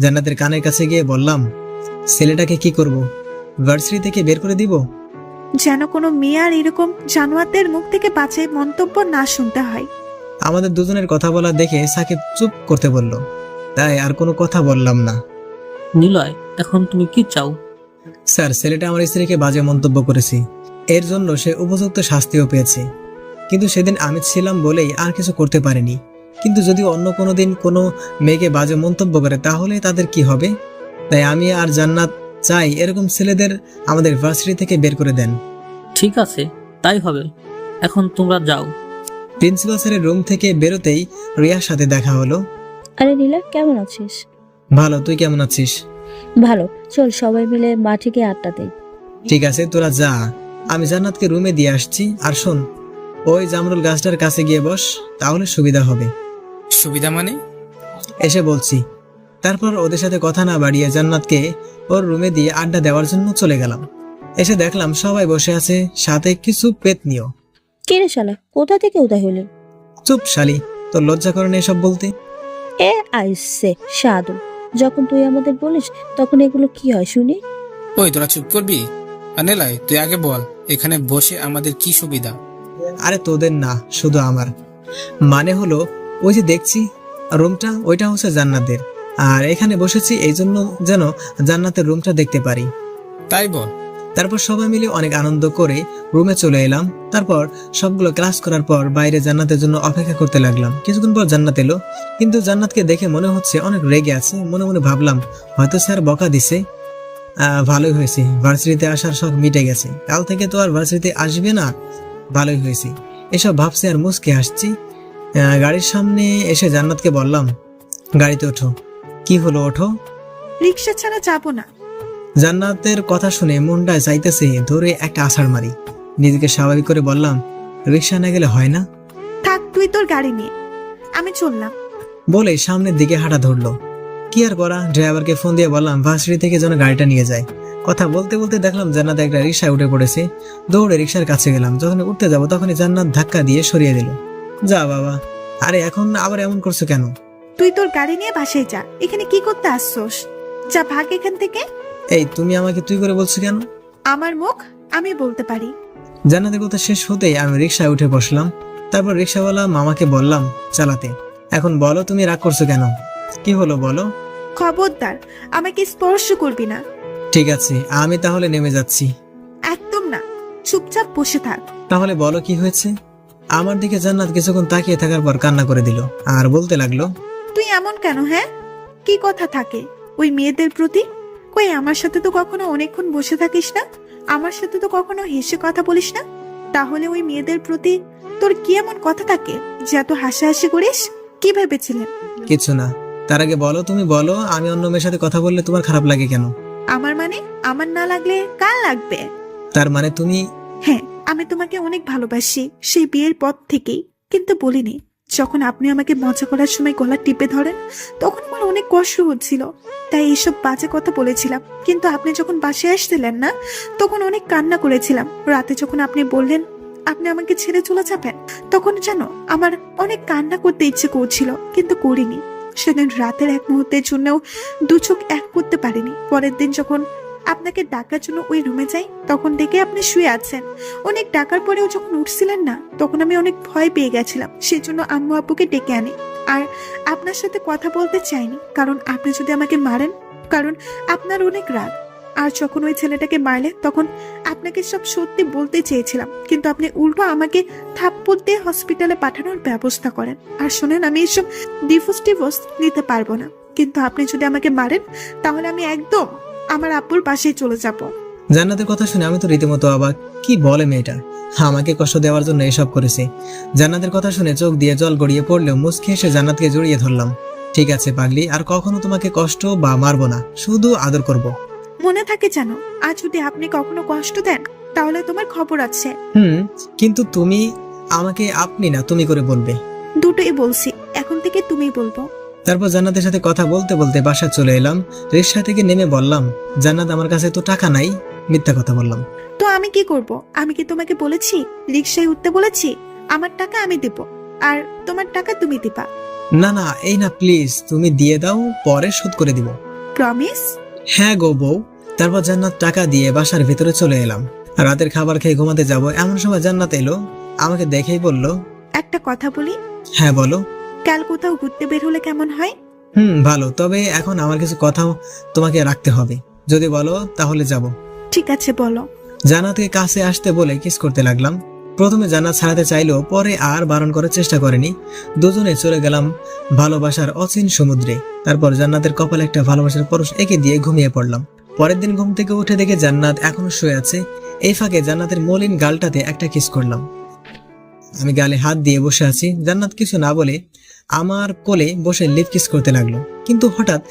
জান্নাতের কানের কাছে গিয়ে বললাম, ছেলেটাকে কি করব? ভার্সিটি থেকে বের করে দিব? যেন কোনো মেয়ে আর এরকম জানোয়ারদের মুখ থেকে বাঁচে মন্তব্য না শুনতে হয়। আমাদের দুজনের কথা বলা দেখে সাকিব চুপ করতে বলল, তাই আর কোনো কথা বললাম না। নিলয়, এখন তুমি কি চাও? স্যার, ছেলেটা আমার স্ত্রীকে বাজে মন্তব্য করেছে, এর জন্য সে উপযুক্ত শাস্তিও পেয়েছে। কিন্তু সেদিন আমি ছিলাম বলেই আর কিছু করতে পারিনি। কিন্তু যদি অন্য কোনো দিন কোনো মেয়েকে বাজে মন্তব্য করে তাহলে তাদের কি হবে? তাই আমি আর জান্নাত চাই এরকম ছেলেদের আমাদের ভার্সিটি থেকে বের করে দেন। ঠিক আছে, তাই হবে। এখন তোমরা যাও। প্রিন্সিপাল স্যারের রুম থেকে বেরোতেই রিয়ার সাথে দেখা হলো। আরে নীলা, কেমন আছিস? ভালো, তুই কেমন আছিস? ভালো। চল সবাই মিলে মাঠে গিয়ে আড্ডা দেই। ঠিক আছে, তোরা যা, আমি জান্নাতকে রুমে দিয়ে আসছি। আর শোন, ওই জামরুল গাছটার কাছে গিয়ে বস, তাহলে সুবিধা হবে। সুবিধা মানে? এসে বলছি। তারপর ওদের সাথে কথা না বাড়িয়ে জান্নাতকে ওর রুমে দিয়ে আড্ডা দেওয়ার জন্য চলে গেলাম। এসে দেখলাম সবাই বসে আছে, সাথে কিছু পেতনিও। কে রে শালা, কোথা থেকে উদয় হলি? চুপ শালি, তোর লজ্জা করে না এসব বলতে? এ আইসে সাধু, যখন তুই আমাদের বলিস তখন এগুলো কি হয় শুনি? ওই, তোরা চুপ করবি? আর নিলয়, তুই আগে বল, এখানে বসে আমাদের কি সুবিধা? আরে তোদের না, শুধু আমার। মানে হলো, ওই যে দেখছি রুমটা, ওইটা হচ্ছে জান্নাতের। আর এখানে বসেছি এই জন্য যেন জান্নাতের রুমটা দেখতে পারি। তাই বল। তারপর সবাই মিলে অনেক আনন্দ করে রুমে চলে এলাম। তারপর সবগুলো ক্লাস করার পর বাইরে জান্নাতের জন্য অপেক্ষা করতে লাগলাম। কিছুক্ষণ পর জান্নাত এলো, কিন্তু জান্নাতকে দেখে মনে হচ্ছে অনেক রেগে আছে। মনে মনে ভাবলাম হয়তো স্যার বকা দিছে। ভালোই হয়েছে, ভার্সিটিতে আসার শখ মিটে গেছে। কাল থেকে তো আর ভার্সিটিতে আসবে না। ভালোই হয়েছে, এসব ভাবছি আর মুচকে হাসছি। গাড়ির সামনে এসে জান্নাতকে বললাম, গাড়িতে ওঠো। কি হলো, ওঠো। রিক্সা ছাড়া যাবো না। জান্নাতের কথা শুনে মনটা চাইতেছে ধরে একটা আছাড় মারি। নিজেকে স্বাভাবিক করে বললাম, রিক্সা না গেলে হয় না? থাক তুই তোর গাড়ি নিয়ে, আমি চললাম। বলে সামনের দিকে হাঁটা ধরলো। কি আর করা, ড্রাইভারকে ফোন দিয়ে বললাম ভার্সিটি থেকে যেন গাড়িটা নিয়ে যায়। কথা বলতে বলতে দেখলাম জান্নাত একটা রিক্সায় উঠে পড়েছে। দৌড়ে রিক্সার কাছে গেলাম। যখন উঠতে যাবো তখনই জান্নাত ধাক্কা দিয়ে সরিয়ে দিল। যা বাবা, আরে এখন আবার এমন করছো কেন? তুই তোর গাড়ি নিয়ে বাসায় যা, এখানে কি করতে আসছোস? যা, ভাগ এখান থেকে। এই, তুমি আমাকে তুই করে বলছো কেন? আমার মুখ আমি বলতে পারি। জান্নাতের কথা শেষ হতেই আমি রিক্সায় উঠে বসলাম। তারপর রিক্সাওয়ালা মামাকে বললাম চালাতে। এখন বলো, তুমি রাগ করছো কেন? কি হলো বলো? খবরদার আমাকে স্পর্শ করবি না। ঠিক আছে, আমি তাহলে নেমে যাচ্ছি। একদম না, চুপচাপ বসে থাক। তাহলে বলো কি হয়েছে? আমার দিকে জান্নাত কিছুক্ষণ তাকিয়ে থাকার পর কান্না করে দিল আর বলতে লাগলো, তুই এমন কেন? হ্যাঁ, কি কথা থাকে ওই মেয়েদের প্রতি? কই, আমার সাথে তো কখনো অনেকক্ষণ বসে থাকিস না, আমার সাথে তো কখনো হেসে কথা বলিস না। তাহলে ওই মেয়েদের প্রতি তোর কি এমন কথা থাকে যে এত হাসাহাসি করিস? কি ভেবেছিলেন? কিছু না। তার আগে বলো, তুমি বলো, আমি অন্য মেয়ের সাথে কথা বললে তোমার খারাপ লাগে কেন? আমার মানে? আমার না লাগলে কার লাগবে? তার মানে তুমি? হ্যাঁ, আমি তোমাকে অনেক ভালোবাসি, সেই বিয়ের পর থেকেই। কিন্তু বলিনি। যখন আপনি আমাকে মজা করার সময় গলা টিপে ধরেন তখন আমার অনেক কষ্ট হচ্ছিল, তাই এইসব বাজে কথা বলেছিলাম। কিন্তু আপনি যখন বাসায় আসছিলেন না, তখন অনেক কান্না করেছিলাম। রাতে যখন আপনি বললেন আপনি আমাকে ছেড়ে চলে যাবেন, তখন যেন আমার অনেক কান্না করতে ইচ্ছে করছিল, কিন্তু করিনি। সেদিন রাতের এক মুহূর্তের জন্যও দু চোখ এক করতে পারিনি। পরের দিন যখন আপনাকে ডাকার জন্য ওই রুমে যাই, তখন দেখে আপনি শুয়ে আছেন। অনেক ডাকার পরেও যখন উঠছিলেন না, তখন আমি অনেক ভয় পেয়ে গেছিলাম। সেজন্য আম্মু আব্বুকে ডেকে আনি। আর আপনার সাথে কথা বলতে চাইনি, কারণ আপনি যদি আমাকে মারেন, কারণ আপনার অনেক রাগ। আর যখন ওই ছেলেটাকে মারলে, তখন আপনাকে সব সত্যি বলতে চেয়েছিলাম, কিন্তু আপনি উল্টো আমাকে থাপ্পড় দিয়ে হসপিটালে পাঠানোর ব্যবস্থা করেন। আর শোনেন, আমি এসব ডিভোর্স নিতে পারবো না, কিন্তু আপনি যদি আমাকে মারেন, তাহলে আমি একদম আমার আব্বুর পাশেই চলে যাব। জান্নাতের কথা শুনে আমি তো রীতিমতো অবাক। কি বলে মেয়েটা, আমাকে কষ্ট দেওয়ার জন্য এসব করেছে। জান্নাতের কথা শুনে চোখ দিয়ে জল গড়িয়ে পড়লেও মুচকি এসে জান্নাতকে জড়িয়ে ধরলাম। ঠিক আছে পাগলি, আর কখনো তোমাকে কষ্ট বা মারবো না, শুধু আদর করব। মনে থাকে জানো, আর যদি আপনি কখনো কষ্ট দেন, তাহলে তোমার খবর আছে। কিন্তু তুমি আমাকে আপনি না তুমি করে বলবে। দুটোই বলছি, এখন থেকে তুমি বলবো। তারপর জান্নাতের সাথে কথা বলতে বলতে বাসা চলে এলাম। রিক্সা থেকে নেমে বললাম, জান্নাত আমার কাছে তো টাকা নাই। মিথ্যা কথা বললাম। তো আমি কি করব? আমি কি তোমাকে বলেছি রিক্সায় উঠতে বলেছি? আমার টাকা আমি দেব, আর তোমার টাকা তুমি দিবা। না না, এই না প্লিজ, তুমি দিয়ে দাও, পরে শোধ করে দিব। প্রমিস? হ্যাঁ গো বউ। তারপর জান্নাত টাকা দিয়ে বাসার ভিতরে চলে এলাম। রাতের খাবার খেয়ে ঘুমাতে যাব এমন সময় জান্নাত এলো। আমাকে দেখেই বলল, একটা কথা বলি? হ্যাঁ বলো। কাল কোথাও ঘুরতে বের হলে কেমন হয়? ভালো, তবে এখন আমার কিছু কথাও তোমাকে রাখতে হবে। যদি বলো তাহলে যাব। ঠিক আছে, বলো। জান্নাতকে কাছে আসতে বলে কিস করতে লাগলাম। প্রথমে জান্নাত ছাড়াতে চাইলেও পরে আর বারণ করার চেষ্টা করেনি। দুজনে চলে গেলাম ভালোবাসার অচিন সমুদ্রে। তারপর জান্নাতের কপালে একটা ভালোবাসার পরশ এঁকে দিয়ে ঘুমিয়ে পড়লাম। পরের দিন ঘুম থেকে উঠে দেখে জান্নাত এখনো শুয়ে আছে। এই ফাঁকে জান্নাতের মলিন গালটাতে একটা কিস করলাম। আমি গালে হাত দিয়ে বসে আছি। জান্নাত কিছু না বলে আমার কোলে বসে লিপ কিস করতে লাগলো, কিন্তু হঠাৎ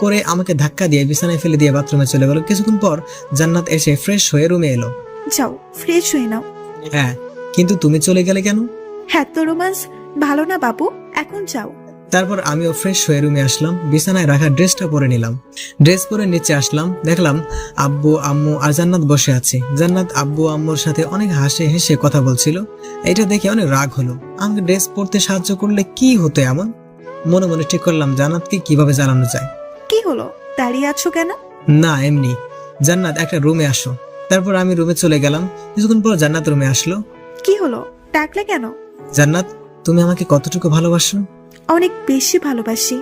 করে আমাকে ধাক্কা দিয়ে বিছানায় ফেলে দিয়ে বাথরুমে চলে গেল। কিছুক্ষণ পর জান্নাত এসে ফ্রেশ হয়ে রুমে এলো। যাও, ফ্রেশ হয়ে নাও। হ্যাঁ, কিন্তু তুমি চলে গেলে কেন? হ্যাঁ, তো রোমান্স ভালো না বাবু, এখন যাও। তারপর আমিও ফ্রেশ হয়ে রুমে আসলাম। বিছানায় রাখা ড্রেসটা পরে নিলাম। ড্রেস পরে নিচে আসলাম, দেখলাম আব্বু আম্মু আর জান্নাত বসে আছে। জান্নাত আব্বু আম্মুর সাথে অনেক হাসে হেসে কথা বলছিল। এটা দেখে অনেক রাগ হলো। আমাকে ড্রেস পরতে সাহায্য করলে কি হতো এমন? মনে মনে ঠিক করলাম জান্নাতকে কিভাবে জ্বালানো যায়। কি হলো, দাঁড়িয়ে আছো কেন? না এমনি। জান্নাত একটা রুমে আসো। তারপর আমি রুমে চলে গেলাম। কিছুক্ষণ পর জান্নাত রুমে আসলো। কি হলো, ডাকলে কেন? জান্নাত, তুমি আমাকে কতটুকু ভালোবাসো? অনেক বেশি ভালোবাসি।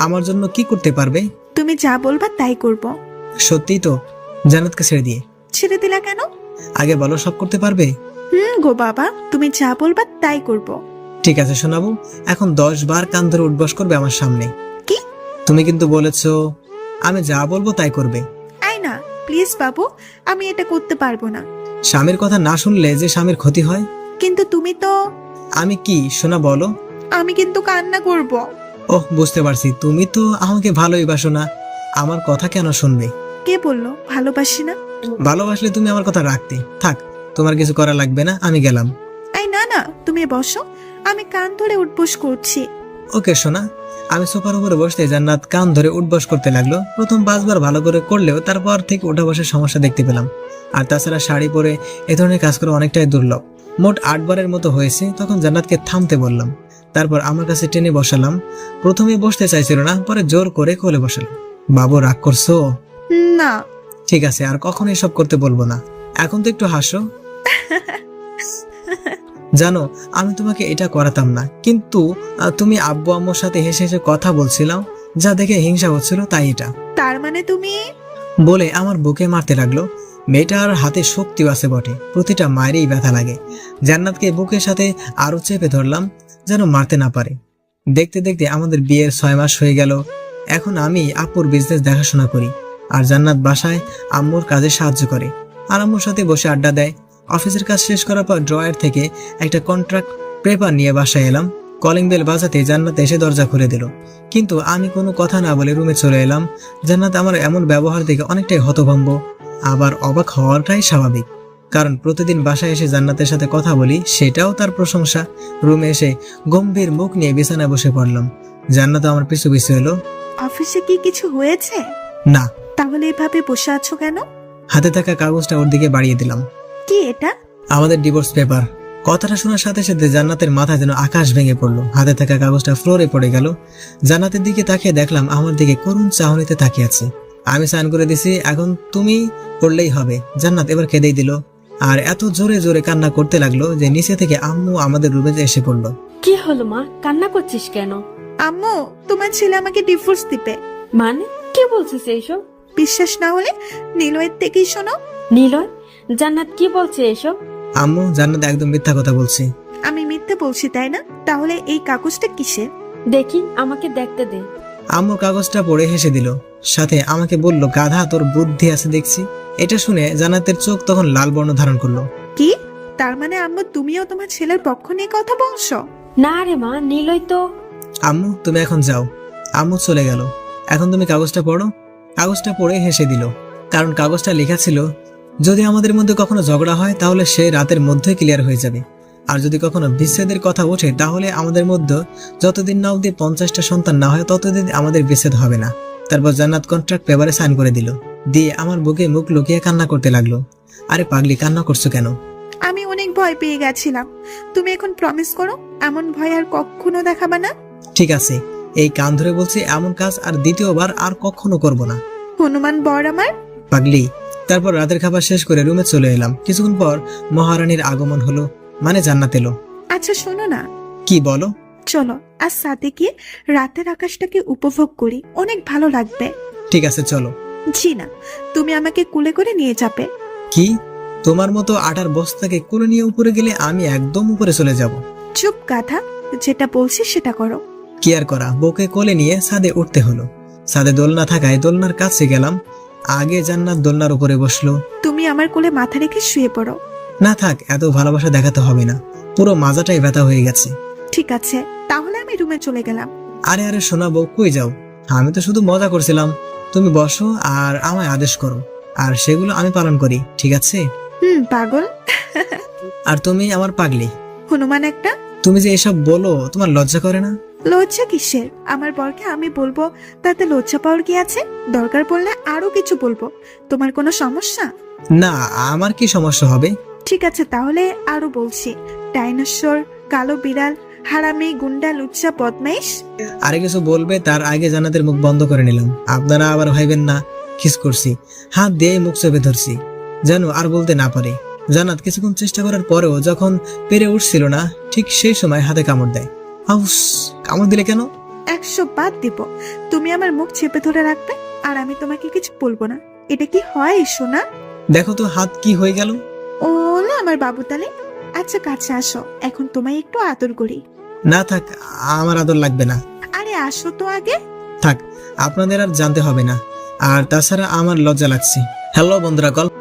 আমার জন্য কি করতে পারবে? তুমি যা বলবা তাই করব। সত্যি তো? জান্নাতকে ছেড়ে দিয়ে? ছেড়ে দিলা কেন? আগে বলো, সব করতে পারবে? গো বাবা, তুমি যা বলবা তাই করব। ঠিক আছে শোনাবো। এখন 10 বার কান ধরে উঠবস করবে আমার সামনে। কি? তুমি কিন্তু বলেছো আমি যা বলবো তাই করবে। আই না, প্লিজ বাবু, আমি এটা করতে পারবো না। স্বামীর কথা না শুনলে যে স্বামীর ক্ষতি হয়। কিন্তু তুমি তো। আমি কি শোনা বলো? আমি কিন্তু কান্না করব। ওহ, বুঝতে পারছি, তুমি তো আমাকে ভালোই বাসো না। আমার কথা কেন শুনবে? কে বললো ভালোবাসি না? ভালোবাসলে তুমি আমার কথা রাখতে। থাক, তোমার কিছু করা লাগবে না, আমি গেলাম। আই না না, তুমি বসো, আমি কান ধরে উঠবস করছি। ওকে সোনা। আমি সোফার উপরে বসতে জান্নাত কান ধরে উঠবস করতে লাগলো। প্রথম 5 বার ভালো করে করলেও তারপর থেকে ওঠা বসার সমস্যা দেখতে পেলাম। আর তাছাড়া শাড়ি পরে এ ধরনের কাজ করা অনেকটাই দুর্লভ। মোট 8 বারের মতো হয়েছে। তখন জান্নাতকে থামতে বললাম। তারপর আমার কাছে টেনে বসালাম। প্রথমে বসতে চাইছিল না, পরে জোর করে কোলে বসালাম। বাবু, রাগ করছো? না। ঠিক আছে, আর কখনো এসব করতে বলবো না। এখন তো একটু হাসো। জানো, আমি তোমাকে এটা করাতাম না, কিন্তু তুমি আব্বু আম্মুর সাথে হেসে হেসে কথা বলছিলাম, যা দেখে হিংসা হচ্ছিল, তাই এটা। তার মানে তুমি? বলে আমার বুকে মারতে লাগলো। মেয়েটার হাতে শক্তিও আছে বটে, প্রতিটা মায়েরই ব্যথা লাগে। জান্নাতকে বুকের সাথে আরো চেপে ধরলাম, যেন মারতে না পারে। দেখতে দেখতে আমাদের বিয়ের 6 মাস হয়ে গেল। এখন আমি আপুর বিজনেস দেখাশোনা করি, আর জান্নাত বাসায় আম্মুর কাজে সাহায্য করে, আর আম্মুর সাথে বসে আড্ডা দেয়। অফিসের কাজ শেষ করার পর ড্রয়ার থেকে একটা কন্ট্রাক্ট পেপার নিয়ে বাসায় এলাম। কলিং বেল বাজাতে জান্নাত এসে দরজা খুলে দিল, কিন্তু আমি কোনো কথা না বলে রুমে চলে এলাম। জান্নাত আমার এমন ব্যবহার দেখে অনেকটাই হতভম্ব, আবার অবাক হওয়াটাই স্বাভাবিক, কারণ প্রতিদিন বাসায় এসে জান্নাতের সাথে কথা বলি, সেটাও তার প্রশংসা। রুমে এসে গম্ভীর মুখ নিয়ে বিছানায় বসে পড়লাম। জান্নাত আমার পিছু পিছু এলো। অফিসে কি কিছু হয়েছে? না। তাহলে এভাবে বসে আছো কেন? হাতে থাকা কাগজটা ওর দিকে বাড়িয়ে দিলাম। কি এটা? আমাদের ডিভোর্স পেপার। কথাটা শোনার সাথে সাথে জান্নাতের মাথা যেন আকাশ ভেঙে পড়লো। হাতে থাকা কাগজটা ফ্লোরে পড়ে গেল। জান্নাতের দিকে তাকিয়ে দেখলাম আমার দিকে করুণ চাহনিতে তাকিয়ে আছে। আমি সাইন করে দিছি, এখন তুমি পড়লেই হবে। জান্নাত এবার কেঁদেই দিল আর এত জোরে জোরে কান্না করতে লাগলো যে নিচে থেকে আম্মু আমাদের রুমে এসে পড়লো। কি হলো মা, কান্না করছিস কেন? আম্মু, তোমার ছেলে আমাকে ডিভোর্স দিবে। মানে কি বলছিস এইসব? বিশ্বাস না হলে নিলয়ের থেকেই শোনো। নিলয়, জান্নাত কি বলছে এসব? আম্মু, জান্নাত একদম মিথ্যা কথা বলছি। আমি মিথ্যে বলছি তাই না? তাহলে এই কাগজটা কিসের? দেখি, আমাকে দেখতে দে। আম্মু কাগজটা পড়ে হেসে দিল, সাথে আমাকে বলল, গাধা, তোর বুদ্ধি আছে দেখছি। এটা শুনে জান্নাতের চোখ তখন লাল বর্ণ ধারণ করলো। কি? তার মানে আম্মু তুমিও তোমার ছেলের পক্ষ নিয়ে কথা বলছো? না রে মা, নিলয় তো। আম্মু, তুমি এখন যাও। আম্মু চলে গেল। এখন তুমি কাগজটা পড়ো। কাগজটা পড়ে হেসে দিল, কারণ কাগজটা লেখা ছিল, যদি আমাদের মধ্যে কখনো ঝগড়া হয় তাহলে সে রাতের মধ্যেই ক্লিয়ার হয়ে যাবে, আর যদি কখনো বিচ্ছেদের কথা ওঠে তাহলে আমাদের মধ্যে যতদিন না অবধি 50টা সন্তান না হয় ততদিন আমাদের বিচ্ছেদ হবে না। তারপর জান্নাত কন্ট্রাক্ট পেপারে সাইন করে দিল, দিয়ে আমার বুকে মুখ লুকিয়ে কান্না করতে লাগলো। আরে পাগলি, কান্না করছো কেন? আমি অনেক ভয় পেয়ে গেছিলাম। তুমি এখন প্রমিস করো এমন ভয় আর কখনো দেখাবে না। ঠিক আছে, এই কান ধরে বলছি, এমন কাজ আর দ্বিতীয়বার আর কখনো করব না। হনুমান বর আমার। পাগলি। তারপর রাতের খাবার শেষ করে রুমে চলে এলাম। কিছুক্ষণ পর মহারানীর আগমন হলো, মানে জান্নাত এলো। আচ্ছা শোনো না, কি বলো? চলো আজ সাথে গিয়ে রাতের আকাশটাকে উপভোগ করি, অনেক ভালো লাগবে। ঠিক আছে, চলো। জি না, তুমি আমাকে কুলে করে নিয়ে যাবে। কি? তোমার মতো আটার বস্তাকে কোলে নিয়ে উপরে গেলে আমি একদম উপরে চলে যাব? চুপ গাধা, যেটা বলছি সেটা করো। কি আর করা, বউকে কোলে নিয়ে ছাদে উঠতে হলো। ছাদে দোলনা থাকায় দোলনার কাছে গেলাম। আগে জান্নাত দোলনার উপরে বসলো। তুমি আমার কোলে মাথা রেখে শুয়ে পড়ো। না থাক, এত ভালোবাসা দেখাতে হবে না, পুরো মাজাটাই ব্যথা হয়ে গেছে। ঠিক আছে, তাহলে আমি রুমে চলে গেলাম। আরে আরে শোনা বউ, কই যাও? আমি তো শুধু মজা করছিলাম। তুমি বসো আর আমায় আদেশ করো, আর সেগুলো আমি পালন করি, ঠিক আছে? পাগল। আর তুমি আমার পাগলি। হনুমান একটা। তুমি যে এসব বলো, তোমার লজ্জা করে না? লজ্জা কিসের? আমার বরকে আমি বলবো, তাতে লজ্জা পাওয়ার কি আছে? দরকার পড়লে আরো কিছু বলবো। তোমার কোনো সমস্যা? না, আমার কি সমস্যা হবে? ঠিক আছে, তাহলে আরো বলছি। ডাইনোসর, কালো বিড়াল, হারামি, গুন্ডা, লুচ্চা, বদমাইশ। আরে কিছু বলবে তার আগে জান্নাতের মুখ বন্ধ করে নিলাম। আপনারা আবার ভাইবেন না কিস করছি, হাত দিয়ে মুখ চেপে ধরছি যেন আর বলতে না পারে। জান্নাত কিছুক্ষণ চেষ্টা করার পরেও যখন পেরে উঠছিল না, ঠিক সেই সময় হাতে কামড় দেয়। আউস! কামড় দিলে কেন? 100 বাদ দিব। তুমি আমার মুখ চেপে ধরে রাখবে আর আমি তোমাকে কিছু বলবো না। এটা কি হয় সোনা? দেখো তো হাত কি হয়ে গেল। ওলে আমার বাবু তালে। আচ্ছা কাছে আসো, এখন তোমায় একটু আদর করি। না থাক, আমার আদর লাগবে না। আরে আসো তো আগে। থাক, আপনাদের আর জানতে হবে না। আর তাছাড়া আমার লজ্জা লাগছে। হ্যালো বন্ধুরা, গল্প